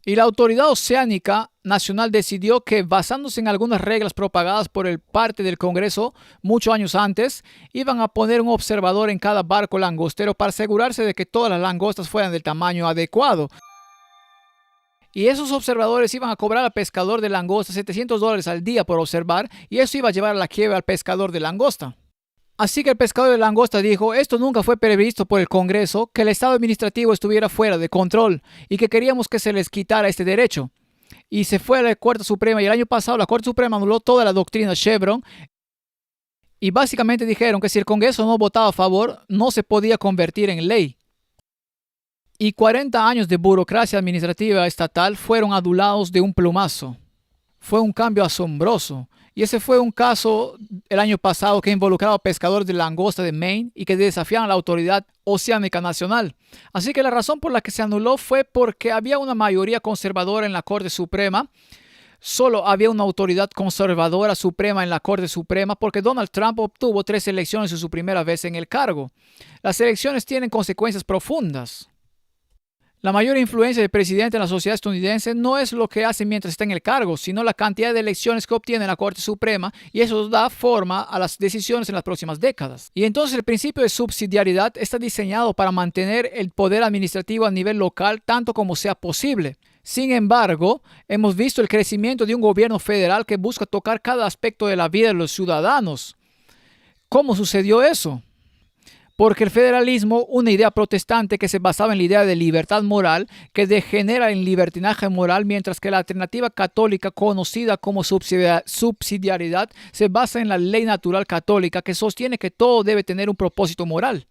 Y la Autoridad Oceánica Nacional decidió que, basándose en algunas reglas propagadas por el parte del Congreso muchos años antes, iban a poner un observador en cada barco langostero para asegurarse de que todas las langostas fueran del tamaño adecuado. Y esos observadores iban a cobrar al pescador de langosta $700 al día por observar, y eso iba a llevar a la quiebra al pescador de langosta. Así que el pescador de langosta dijo, esto nunca fue previsto por el Congreso, que el Estado administrativo estuviera fuera de control y que queríamos que se les quitara este derecho. Y se fue a la Corte Suprema, y el año pasado la Corte Suprema anuló toda la doctrina Chevron y básicamente dijeron que si el Congreso no votaba a favor, no se podía convertir en ley. Y 40 años de burocracia administrativa estatal fueron adulados de un plumazo. Fue un cambio asombroso. Y ese fue un caso el año pasado que involucraba a pescadores de langosta de Maine y que desafiaban a la Autoridad Oceánica Nacional. Así que la razón por la que se anuló fue porque había una mayoría conservadora en la Corte Suprema. Solo había una autoridad conservadora suprema en la Corte Suprema porque Donald Trump obtuvo 3 elecciones en su primera vez en el cargo. Las elecciones tienen consecuencias profundas. La mayor influencia del presidente en la sociedad estadounidense no es lo que hace mientras está en el cargo, sino la cantidad de elecciones que obtiene en la Corte Suprema, y eso da forma a las decisiones en las próximas décadas. Y entonces el principio de subsidiariedad está diseñado para mantener el poder administrativo a nivel local tanto como sea posible. Sin embargo, hemos visto el crecimiento de un gobierno federal que busca tocar cada aspecto de la vida de los ciudadanos. ¿Cómo sucedió eso? Porque el federalismo, una idea protestante que se basaba en la idea de libertad moral, que degenera en libertinaje moral, mientras que la alternativa católica conocida como subsidiariedad se basa en la ley natural católica que sostiene que todo debe tener un propósito moral.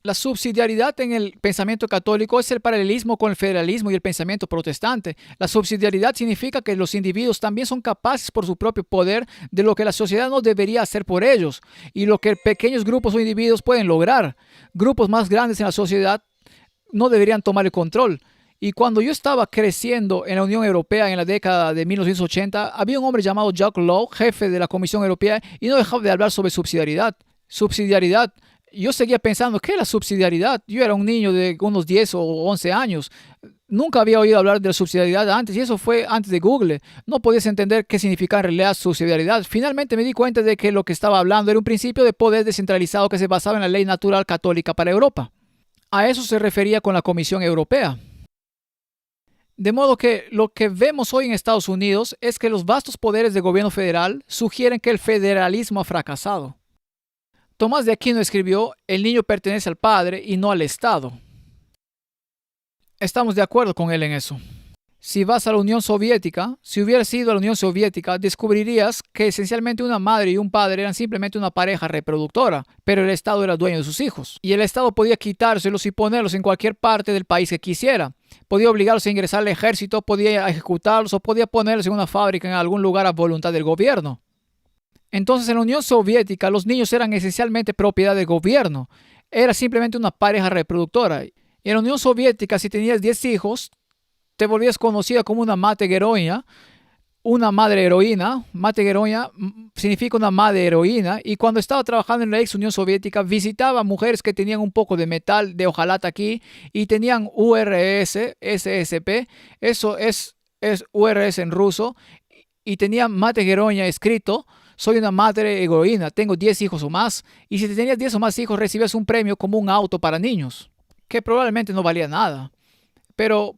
La subsidiariedad en el pensamiento católico es el paralelismo con el federalismo y el pensamiento protestante. La subsidiariedad significa que los individuos también son capaces por su propio poder de lo que la sociedad no debería hacer por ellos y lo que pequeños grupos o individuos pueden lograr. Grupos más grandes en la sociedad no deberían tomar el control. Y cuando yo estaba creciendo en la Unión Europea en la década de 1980, había un hombre llamado Jacques Lowe, jefe de la Comisión Europea, y no dejaba de hablar sobre subsidiariedad. Subsidiariedad. Yo seguía pensando, ¿qué es la subsidiariedad? Yo era un niño de unos 10 o 11 años. Nunca había oído hablar de la subsidiariedad antes, y eso fue antes de Google. No podías entender qué significaba en realidad subsidiariedad. Finalmente me di cuenta de que lo que estaba hablando era un principio de poder descentralizado que se basaba en la ley natural católica para Europa. A eso se refería con la Comisión Europea. De modo que lo que vemos hoy en Estados Unidos es que los vastos poderes del gobierno federal sugieren que el federalismo ha fracasado. Tomás de Aquino escribió, el niño pertenece al padre y no al Estado. Estamos de acuerdo con él en eso. Si vas a la Unión Soviética, si hubieras ido a la Unión Soviética, descubrirías que esencialmente una madre y un padre eran simplemente una pareja reproductora, pero el Estado era dueño de sus hijos. Y el Estado podía quitárselos y ponerlos en cualquier parte del país que quisiera. Podía obligarlos a ingresar al ejército, podía ejecutarlos o podía ponerlos en una fábrica en algún lugar a voluntad del gobierno. Entonces en la Unión Soviética los niños eran esencialmente propiedad del gobierno. Era simplemente una pareja reproductora. Y en la Unión Soviética si tenías 10 hijos, te volvías conocida como una mate heroína, una madre heroína. Mate heroína significa una madre heroína. Y cuando estaba trabajando en la ex Unión Soviética, visitaba mujeres que tenían un poco de metal de hojalata aquí y tenían URS, SSP. Eso es URS en ruso. Y tenían mate heroína escrito. Soy una madre heroína, tengo 10 hijos o más, y si tenías 10 o más hijos recibías un premio como un auto para niños, que probablemente no valía nada. Pero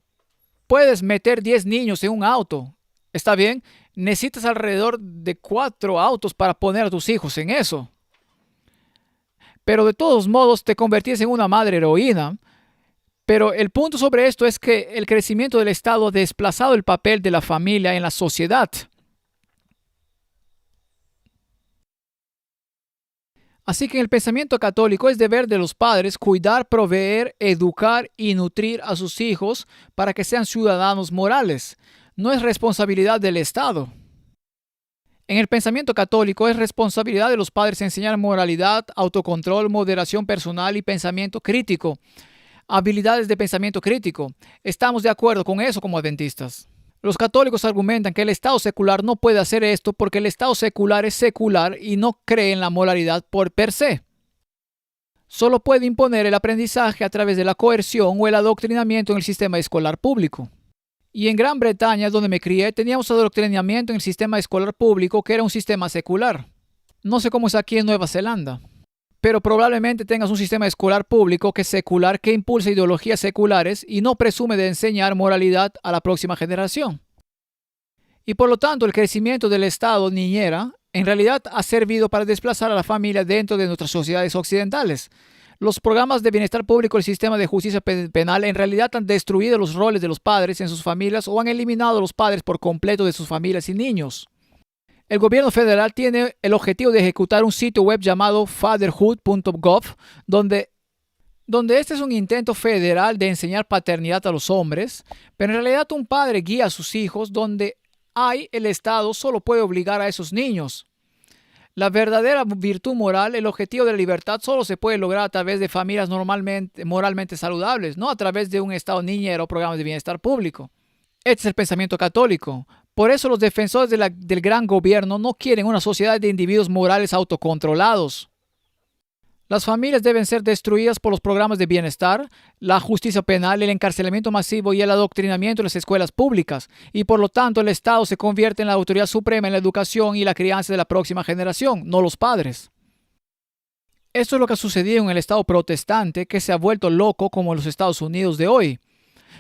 puedes meter 10 niños en un auto, ¿está bien? Necesitas alrededor de 4 autos para poner a tus hijos en eso. Pero de todos modos te convertías en una madre heroína. Pero el punto sobre esto es que el crecimiento del Estado ha desplazado el papel de la familia en la sociedad. Así que en el pensamiento católico es deber de los padres cuidar, proveer, educar y nutrir a sus hijos para que sean ciudadanos morales. No es responsabilidad del Estado. En el pensamiento católico es responsabilidad de los padres enseñar moralidad, autocontrol, moderación personal y pensamiento crítico. Habilidades de pensamiento crítico. Estamos de acuerdo con eso como adventistas. Los católicos argumentan que el Estado secular no puede hacer esto porque el Estado secular es secular y no cree en la moralidad por per se. Solo puede imponer el aprendizaje a través de la coerción o el adoctrinamiento en el sistema escolar público. Y en Gran Bretaña, donde me crié, teníamos adoctrinamiento en el sistema escolar público que era un sistema secular. No sé cómo es aquí en Nueva Zelanda, pero probablemente tengas un sistema escolar público que es secular, que impulsa ideologías seculares y no presume de enseñar moralidad a la próxima generación. Y por lo tanto, el crecimiento del Estado niñera en realidad ha servido para desplazar a la familia dentro de nuestras sociedades occidentales. Los programas de bienestar público y el sistema de justicia penal en realidad han destruido los roles de los padres en sus familias o han eliminado a los padres por completo de sus familias y niños. El gobierno federal tiene el objetivo de ejecutar un sitio web llamado fatherhood.gov, donde este es un intento federal de enseñar paternidad a los hombres, pero en realidad un padre guía a sus hijos donde el Estado solo puede obligar a esos niños. La verdadera virtud moral, el objetivo de la libertad, solo se puede lograr a través de familias moralmente saludables, no a través de un Estado niñero o programas de bienestar público. Este es el pensamiento católico. Por eso los defensores del gran gobierno no quieren una sociedad de individuos morales autocontrolados. Las familias deben ser destruidas por los programas de bienestar, la justicia penal, el encarcelamiento masivo y el adoctrinamiento en las escuelas públicas, y por lo tanto el Estado se convierte en la autoridad suprema en la educación y la crianza de la próxima generación, no los padres. Esto es lo que ha sucedido en el Estado protestante, que se ha vuelto loco como en los Estados Unidos de hoy.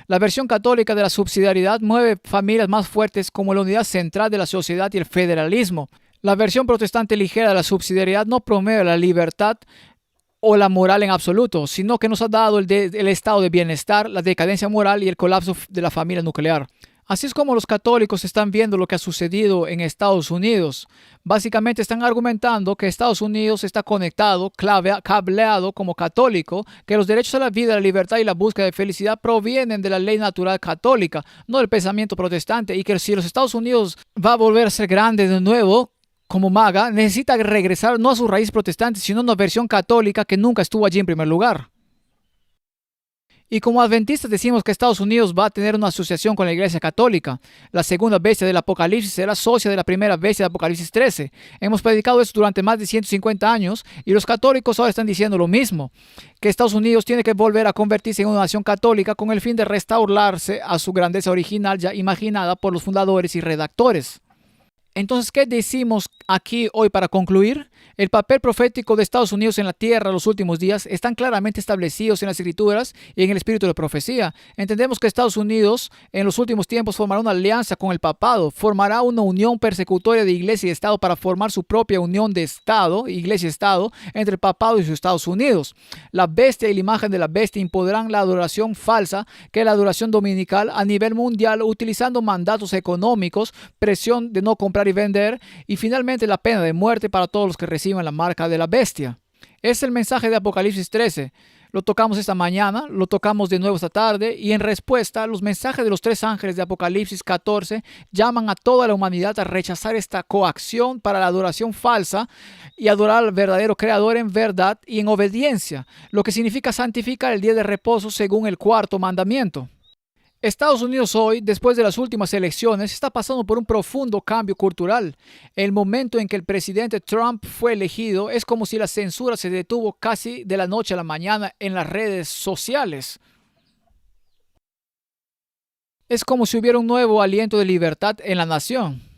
La versión católica de la subsidiariedad mueve familias más fuertes como la unidad central de la sociedad y el federalismo. La versión protestante ligera de la subsidiariedad no promueve la libertad o la moral en absoluto, sino que nos ha dado el estado de bienestar, la decadencia moral y el colapso de la familia nuclear. Así es como los católicos están viendo lo que ha sucedido en Estados Unidos. Básicamente están argumentando que Estados Unidos está conectado, cableado como católico, que los derechos a la vida, la libertad y la búsqueda de felicidad provienen de la ley natural católica, no del pensamiento protestante, y que si los Estados Unidos va a volver a ser grande de nuevo, como MAGA, necesita regresar no a sus raíces protestantes, sino a una versión católica que nunca estuvo allí en primer lugar. Y como adventistas decimos que Estados Unidos va a tener una asociación con la Iglesia Católica. La segunda bestia del Apocalipsis será socia de la primera bestia de Apocalipsis 13. Hemos predicado esto durante más de 150 años y los católicos ahora están diciendo lo mismo, que Estados Unidos tiene que volver a convertirse en una nación católica con el fin de restaurarse a su grandeza original ya imaginada por los fundadores y redactores. Entonces, ¿qué decimos aquí hoy para concluir? El papel profético de Estados Unidos en la tierra en los últimos días están claramente establecidos en las Escrituras y en el espíritu de profecía. Entendemos que Estados Unidos en los últimos tiempos formará una alianza con el papado, formará una unión persecutoria de iglesia y Estado para formar su propia unión de Estado, iglesia y Estado, entre el papado y sus Estados Unidos. La bestia y la imagen de la bestia impondrán la adoración falsa, que es la adoración dominical a nivel mundial, utilizando mandatos económicos, presión de no comprar y vender, y finalmente la pena de muerte para todos los que reciban la marca de la bestia. Es el mensaje de Apocalipsis 13. Lo tocamos esta mañana, lo tocamos de nuevo esta tarde, y en respuesta, los mensajes de los tres ángeles de Apocalipsis 14 llaman a toda la humanidad a rechazar esta coacción para la adoración falsa y adorar al verdadero Creador en verdad y en obediencia, lo que significa santificar el día de reposo según el cuarto mandamiento. Estados Unidos hoy, después de las últimas elecciones, está pasando por un profundo cambio cultural. El momento en que el presidente Trump fue elegido es como si la censura se detuvo casi de la noche a la mañana en las redes sociales. Es como si hubiera un nuevo aliento de libertad en la nación.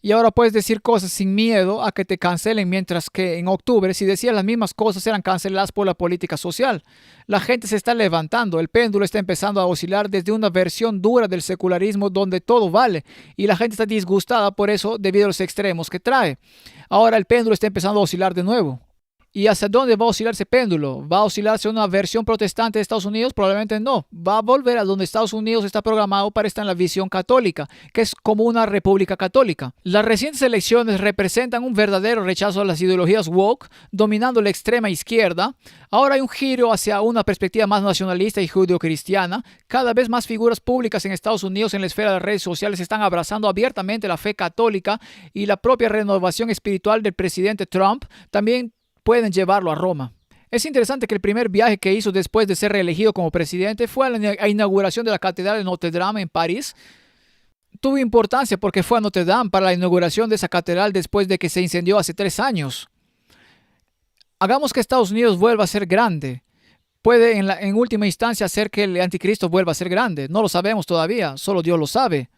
Y ahora puedes decir cosas sin miedo a que te cancelen, mientras que en octubre, si decías las mismas cosas, eran canceladas por la política social. La gente se está levantando, el péndulo está empezando a oscilar desde una versión dura del secularismo donde todo vale, y la gente está disgustada por eso debido a los extremos que trae. Ahora el péndulo está empezando a oscilar de nuevo. ¿Y hacia dónde va a oscilar ese péndulo? ¿Va a oscilar hacia una versión protestante de Estados Unidos? Probablemente no. Va a volver a donde Estados Unidos está programado para estar en la visión católica, que es como una república católica. Las recientes elecciones representan un verdadero rechazo a las ideologías woke, dominando la extrema izquierda. Ahora hay un giro hacia una perspectiva más nacionalista y judeocristiana. Cada vez más figuras públicas en Estados Unidos en la esfera de las redes sociales están abrazando abiertamente la fe católica, y la propia renovación espiritual del presidente Trump también pueden llevarlo a Roma. Es interesante que el primer viaje que hizo después de ser reelegido como presidente fue a la inauguración de la Catedral de Notre Dame en París. Tuvo importancia porque fue a Notre Dame para la inauguración de esa catedral después de que se incendió hace 3 años. Hagamos que Estados Unidos vuelva a ser grande. Puede en última instancia hacer que el anticristo vuelva a ser grande. No lo sabemos todavía, solo Dios lo sabe.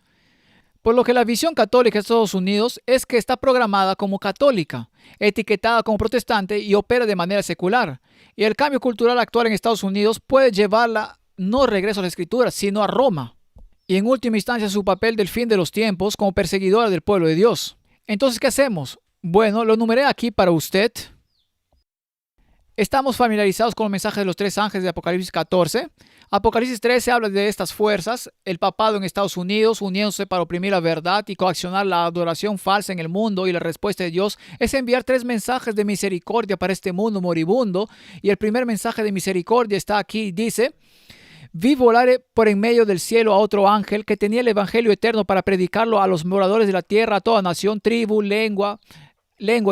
Por lo que la visión católica de Estados Unidos es que está programada como católica, etiquetada como protestante y opera de manera secular. Y el cambio cultural actual en Estados Unidos puede llevarla no regreso a la Escritura, sino a Roma. Y en última instancia su papel del fin de los tiempos como perseguidora del pueblo de Dios. Entonces, ¿qué hacemos? Bueno, lo enumeré aquí para usted. Estamos familiarizados con el mensaje de los 3 ángeles de Apocalipsis 14. Apocalipsis 13 habla de estas fuerzas, el papado en Estados Unidos, uniéndose para oprimir la verdad y coaccionar la adoración falsa en el mundo, y la respuesta de Dios es enviar 3 mensajes de misericordia para este mundo moribundo. Y el primer mensaje de misericordia está aquí, dice: vi volar por en medio del cielo a otro ángel que tenía el evangelio eterno para predicarlo a los moradores de la tierra, a toda nación, tribu, lengua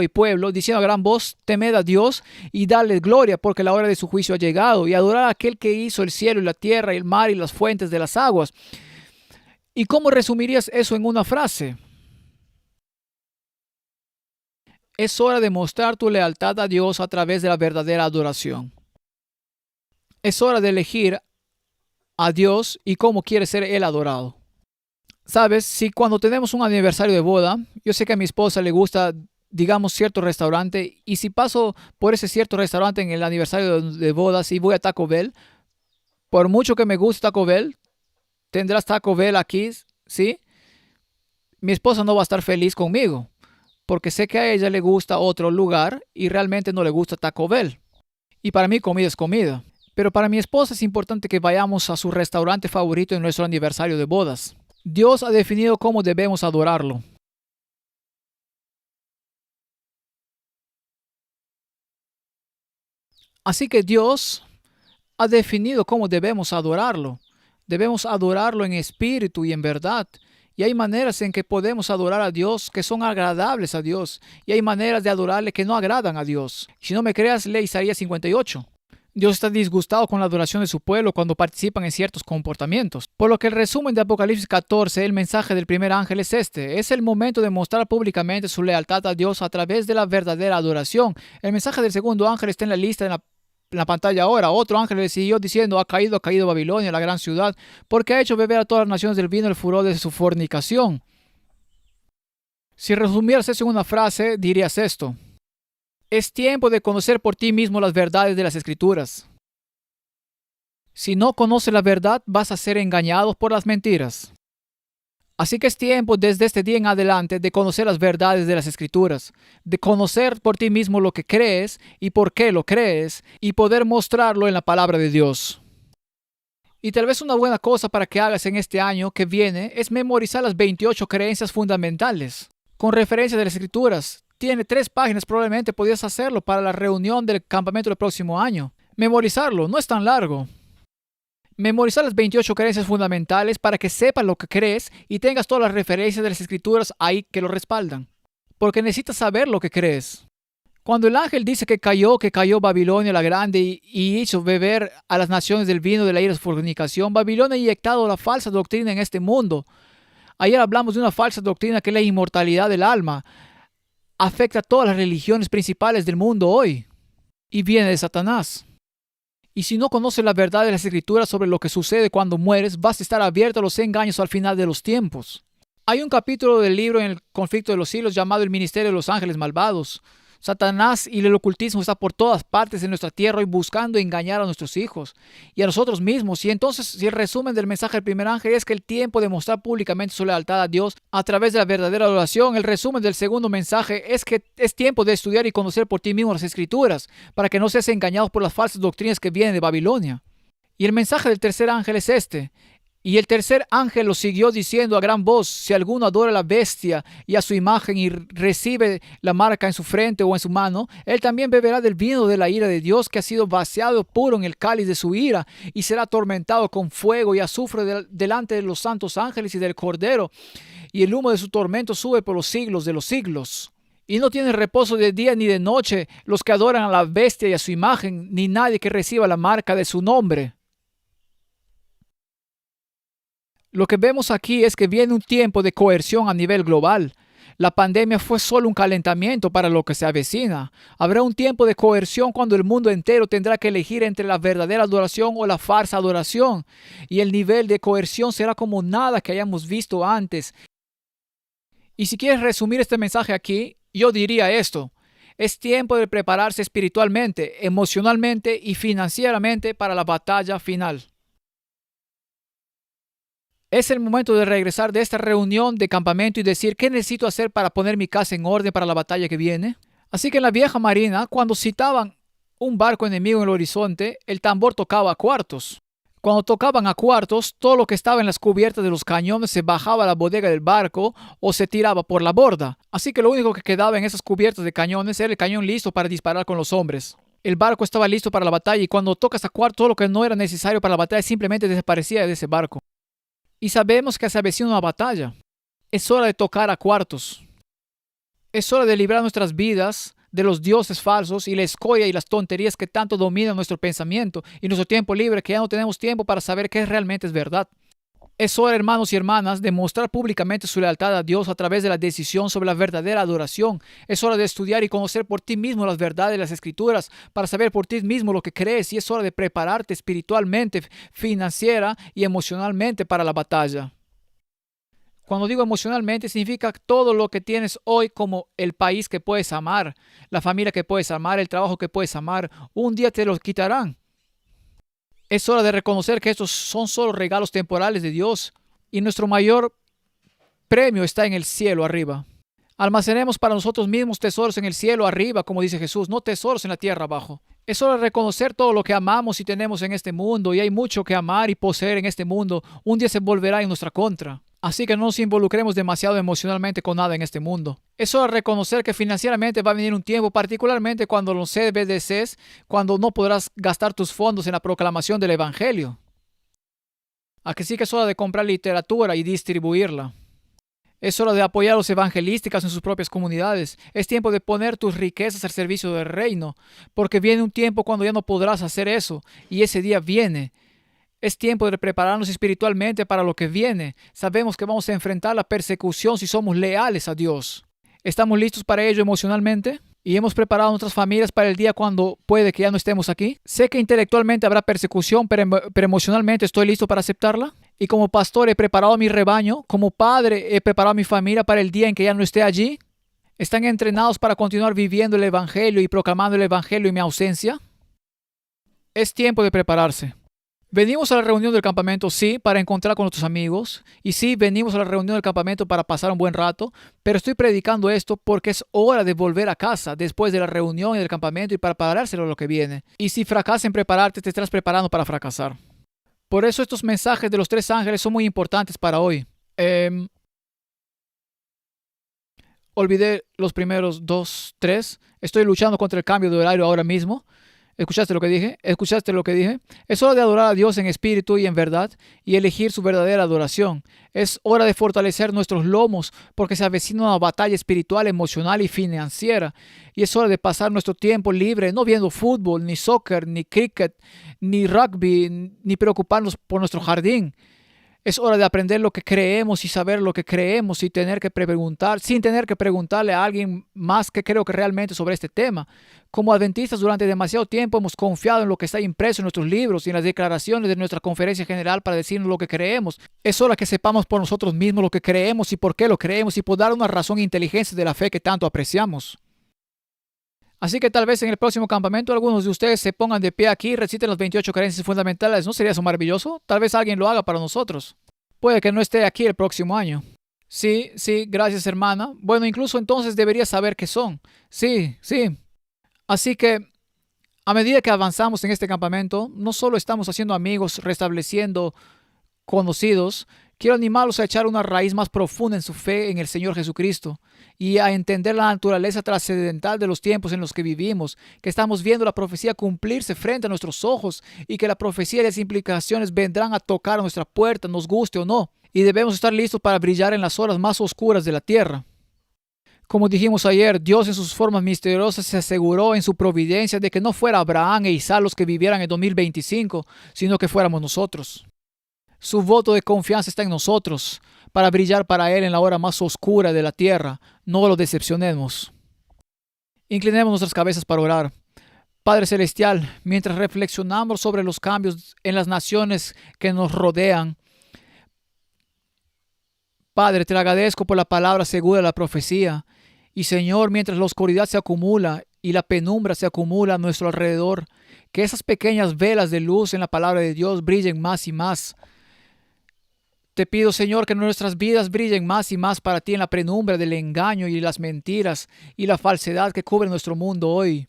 y pueblo, diciendo a gran voz: temed a Dios y dadle gloria, porque la hora de su juicio ha llegado, y adorar a aquel que hizo el cielo y la tierra y el mar y las fuentes de las aguas. ¿Y cómo resumirías eso en una frase? Es hora de mostrar tu lealtad a Dios a través de la verdadera adoración. Es hora de elegir a Dios y cómo quiere ser Él adorado. Sabes, si cuando tenemos un aniversario de boda, yo sé que a mi esposa le gusta, digamos, cierto restaurante, y si paso por ese cierto restaurante en el aniversario de bodas y voy a Taco Bell, por mucho que me guste Taco Bell, tendrás Taco Bell aquí, ¿sí? Mi esposa no va a estar feliz conmigo, porque sé que a ella le gusta otro lugar y realmente no le gusta Taco Bell. Y para mí comida es comida. Pero para mi esposa es importante que vayamos a su restaurante favorito en nuestro aniversario de bodas. Dios ha definido cómo debemos adorarlo. Así que Dios ha definido cómo debemos adorarlo. Debemos adorarlo en espíritu y en verdad. Y hay maneras en que podemos adorar a Dios que son agradables a Dios. Y hay maneras de adorarle que no agradan a Dios. Si no me creas, lee Isaías 58. Dios está disgustado con la adoración de su pueblo cuando participan en ciertos comportamientos. Por lo que el resumen de Apocalipsis 14, el mensaje del primer ángel es este: es el momento de mostrar públicamente su lealtad a Dios a través de la verdadera adoración. El mensaje del segundo ángel está en la lista en la pantalla ahora. Otro ángel le siguió diciendo: ha caído Babilonia, la gran ciudad, porque ha hecho beber a todas las naciones del vino el furor de su fornicación. Si resumieras eso en una frase, dirías esto: es tiempo de conocer por ti mismo las verdades de las Escrituras. Si no conoces la verdad, vas a ser engañado por las mentiras. Así que es tiempo desde este día en adelante de conocer las verdades de las Escrituras, de conocer por ti mismo lo que crees y por qué lo crees, y poder mostrarlo en la palabra de Dios. Y tal vez una buena cosa para que hagas en este año que viene es memorizar las 28 creencias fundamentales, con referencia de las Escrituras. Tiene 3 páginas, probablemente podías hacerlo para la reunión del campamento del próximo año. Memorizarlo, no es tan largo. Memorizar las 28 creencias fundamentales para que sepas lo que crees y tengas todas las referencias de las Escrituras ahí que lo respaldan. Porque necesitas saber lo que crees. Cuando el ángel dice que cayó Babilonia la grande y hizo beber a las naciones del vino de la ira de su fornicación, Babilonia ha inyectado la falsa doctrina en este mundo. Ayer hablamos de una falsa doctrina que es la inmortalidad del alma. Afecta a todas las religiones principales del mundo hoy y viene de Satanás. Y si no conoces la verdad de las Escrituras sobre lo que sucede cuando mueres, vas a estar abierto a los engaños al final de los tiempos. Hay un capítulo del libro en el conflicto de los siglos llamado El Ministerio de los Ángeles Malvados. Satanás y el ocultismo está por todas partes de nuestra tierra y buscando engañar a nuestros hijos y a nosotros mismos. Y entonces, si el resumen del mensaje del primer ángel es que el tiempo de mostrar públicamente su lealtad a Dios a través de la verdadera adoración, el resumen del segundo mensaje es que es tiempo de estudiar y conocer por ti mismo las Escrituras para que no seas engañado por las falsas doctrinas que vienen de Babilonia. Y el mensaje del tercer ángel es este. Y el tercer ángel lo siguió diciendo a gran voz: si alguno adora a la bestia y a su imagen y recibe la marca en su frente o en su mano, él también beberá del vino de la ira de Dios, que ha sido vaciado puro en el cáliz de su ira, y será atormentado con fuego y azufre delante de los santos ángeles y del Cordero, y el humo de su tormento sube por los siglos de los siglos. Y no tienen reposo de día ni de noche los que adoran a la bestia y a su imagen, ni nadie que reciba la marca de su nombre. Lo que vemos aquí es que viene un tiempo de coerción a nivel global. La pandemia fue solo un calentamiento para lo que se avecina. Habrá un tiempo de coerción cuando el mundo entero tendrá que elegir entre la verdadera adoración o la falsa adoración. Y el nivel de coerción será como nada que hayamos visto antes. Y si quieres resumir este mensaje aquí, yo diría esto: es tiempo de prepararse espiritualmente, emocionalmente y financieramente para la batalla final. Es el momento de regresar de esta reunión de campamento y decir: ¿qué necesito hacer para poner mi casa en orden para la batalla que viene? Así que en la vieja marina, cuando citaban un barco enemigo en el horizonte, el tambor tocaba a cuartos. Cuando tocaban a cuartos, todo lo que estaba en las cubiertas de los cañones se bajaba a la bodega del barco o se tiraba por la borda. Así que lo único que quedaba en esas cubiertas de cañones era el cañón listo para disparar con los hombres. El barco estaba listo para la batalla y cuando tocas a cuartos, todo lo que no era necesario para la batalla simplemente desaparecía de ese barco. Y sabemos que se avecina una batalla. Es hora de tocar a cuartos. Es hora de librar nuestras vidas de los dioses falsos y la escoria y las tonterías que tanto dominan nuestro pensamiento y nuestro tiempo libre, que ya no tenemos tiempo para saber qué realmente es verdad. Es hora, hermanos y hermanas, de mostrar públicamente su lealtad a Dios a través de la decisión sobre la verdadera adoración. Es hora de estudiar y conocer por ti mismo las verdades de las Escrituras para saber por ti mismo lo que crees, y es hora de prepararte espiritualmente, financiera y emocionalmente para la batalla. Cuando digo emocionalmente, significa todo lo que tienes hoy, como el país que puedes amar, la familia que puedes amar, el trabajo que puedes amar. Un día te los quitarán. Es hora de reconocer que estos son solo regalos temporales de Dios y nuestro mayor premio está en el cielo arriba. Almacenemos para nosotros mismos tesoros en el cielo arriba, como dice Jesús, no tesoros en la tierra abajo. Es hora de reconocer todo lo que amamos y tenemos en este mundo, y hay mucho que amar y poseer en este mundo. Un día se volverá en nuestra contra. Así que no nos involucremos demasiado emocionalmente con nada en este mundo. Es hora de reconocer que financieramente va a venir un tiempo, particularmente cuando los CBDCs, cuando no podrás gastar tus fondos en la proclamación del Evangelio. Así que es hora de comprar literatura y distribuirla. Es hora de apoyar a los evangelísticas en sus propias comunidades. Es tiempo de poner tus riquezas al servicio del reino, porque viene un tiempo cuando ya no podrás hacer eso, y ese día viene. Es tiempo de prepararnos espiritualmente para lo que viene. Sabemos que vamos a enfrentar la persecución si somos leales a Dios. ¿Estamos listos para ello emocionalmente? ¿Y hemos preparado a nuestras familias para el día cuando puede que ya no estemos aquí? Sé que intelectualmente habrá persecución, pero emocionalmente estoy listo para aceptarla. Y como pastor he preparado a mi rebaño, como padre he preparado a mi familia para el día en que ya no esté allí. ¿Están entrenados para continuar viviendo el Evangelio y proclamando el Evangelio en mi ausencia? Es tiempo de prepararse. Venimos a la reunión del campamento, sí, para encontrar con nuestros amigos. Y sí, venimos a la reunión del campamento para pasar un buen rato. Pero estoy predicando esto porque es hora de volver a casa después de la reunión y del campamento y para preparárselo a lo que viene. Y si fracasas en prepararte, te estás preparando para fracasar. Por eso estos mensajes de los tres ángeles son muy importantes para hoy. Olvidé los primeros 2, 3. Estoy luchando contra el cambio de horario ahora mismo. ¿Escuchaste lo que dije? ¿Escuchaste lo que dije? Es hora de adorar a Dios en espíritu y en verdad y elegir su verdadera adoración. Es hora de fortalecer nuestros lomos porque se avecina una batalla espiritual, emocional y financiera. Y es hora de pasar nuestro tiempo libre no viendo fútbol, ni soccer, ni cricket, ni rugby, ni preocuparnos por nuestro jardín. Es hora de aprender lo que creemos y saber lo que creemos sin tener que preguntarle a alguien más que creo que realmente sobre este tema. Como adventistas durante demasiado tiempo hemos confiado en lo que está impreso en nuestros libros y en las declaraciones de nuestra conferencia general para decirnos lo que creemos. Es hora que sepamos por nosotros mismos lo que creemos y por qué lo creemos y por dar una razón e inteligencia de la fe que tanto apreciamos. Así que tal vez en el próximo campamento algunos de ustedes se pongan de pie aquí y reciten las 28 creencias fundamentales. ¿No sería eso maravilloso? Tal vez alguien lo haga para nosotros. Puede que no esté aquí el próximo año. Sí, sí, gracias hermana. Bueno, incluso entonces debería saber qué son. Sí, sí. Así que a medida que avanzamos en este campamento, no solo estamos haciendo amigos, restableciendo conocidos, quiero animarlos a echar una raíz más profunda en su fe en el Señor Jesucristo y a entender la naturaleza trascendental de los tiempos en los que vivimos, que estamos viendo la profecía cumplirse frente a nuestros ojos y que la profecía y las implicaciones vendrán a tocar a nuestra puerta, nos guste o no, y debemos estar listos para brillar en las horas más oscuras de la tierra. Como dijimos ayer, Dios en sus formas misteriosas se aseguró en su providencia de que no fuera Abraham e Isaac los que vivieran en 2025, sino que fuéramos nosotros. Su voto de confianza está en nosotros, para brillar para Él en la hora más oscura de la tierra. No lo decepcionemos. Inclinemos nuestras cabezas para orar. Padre Celestial, mientras reflexionamos sobre los cambios en las naciones que nos rodean, Padre, te agradezco por la palabra segura de la profecía. Y Señor, mientras la oscuridad se acumula y la penumbra se acumula a nuestro alrededor, que esas pequeñas velas de luz en la palabra de Dios brillen más y más. Te pido, Señor, que nuestras vidas brillen más y más para ti en la penumbra del engaño y las mentiras y la falsedad que cubre nuestro mundo hoy.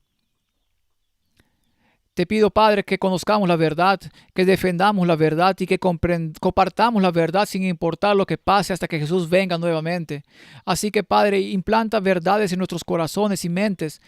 Te pido, Padre, que conozcamos la verdad, que defendamos la verdad y que compartamos la verdad sin importar lo que pase hasta que Jesús venga nuevamente. Así que, Padre, implanta verdades en nuestros corazones y mentes.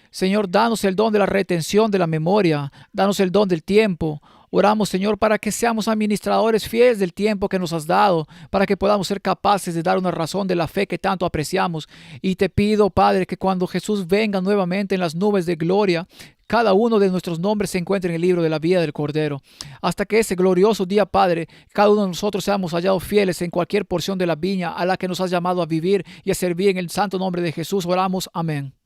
Señor, danos el don de la retención de la memoria, danos el don del tiempo. Oramos, Señor, para que seamos administradores fieles del tiempo que nos has dado, para que podamos ser capaces de dar una razón de la fe que tanto apreciamos. Y te pido, Padre, que cuando Jesús venga nuevamente en las nubes de gloria, cada uno de nuestros nombres se encuentre en el libro de la vida del Cordero. Hasta que ese glorioso día, Padre, cada uno de nosotros seamos hallados fieles en cualquier porción de la viña a la que nos has llamado a vivir y a servir en el santo nombre de Jesús. Oramos. Amén.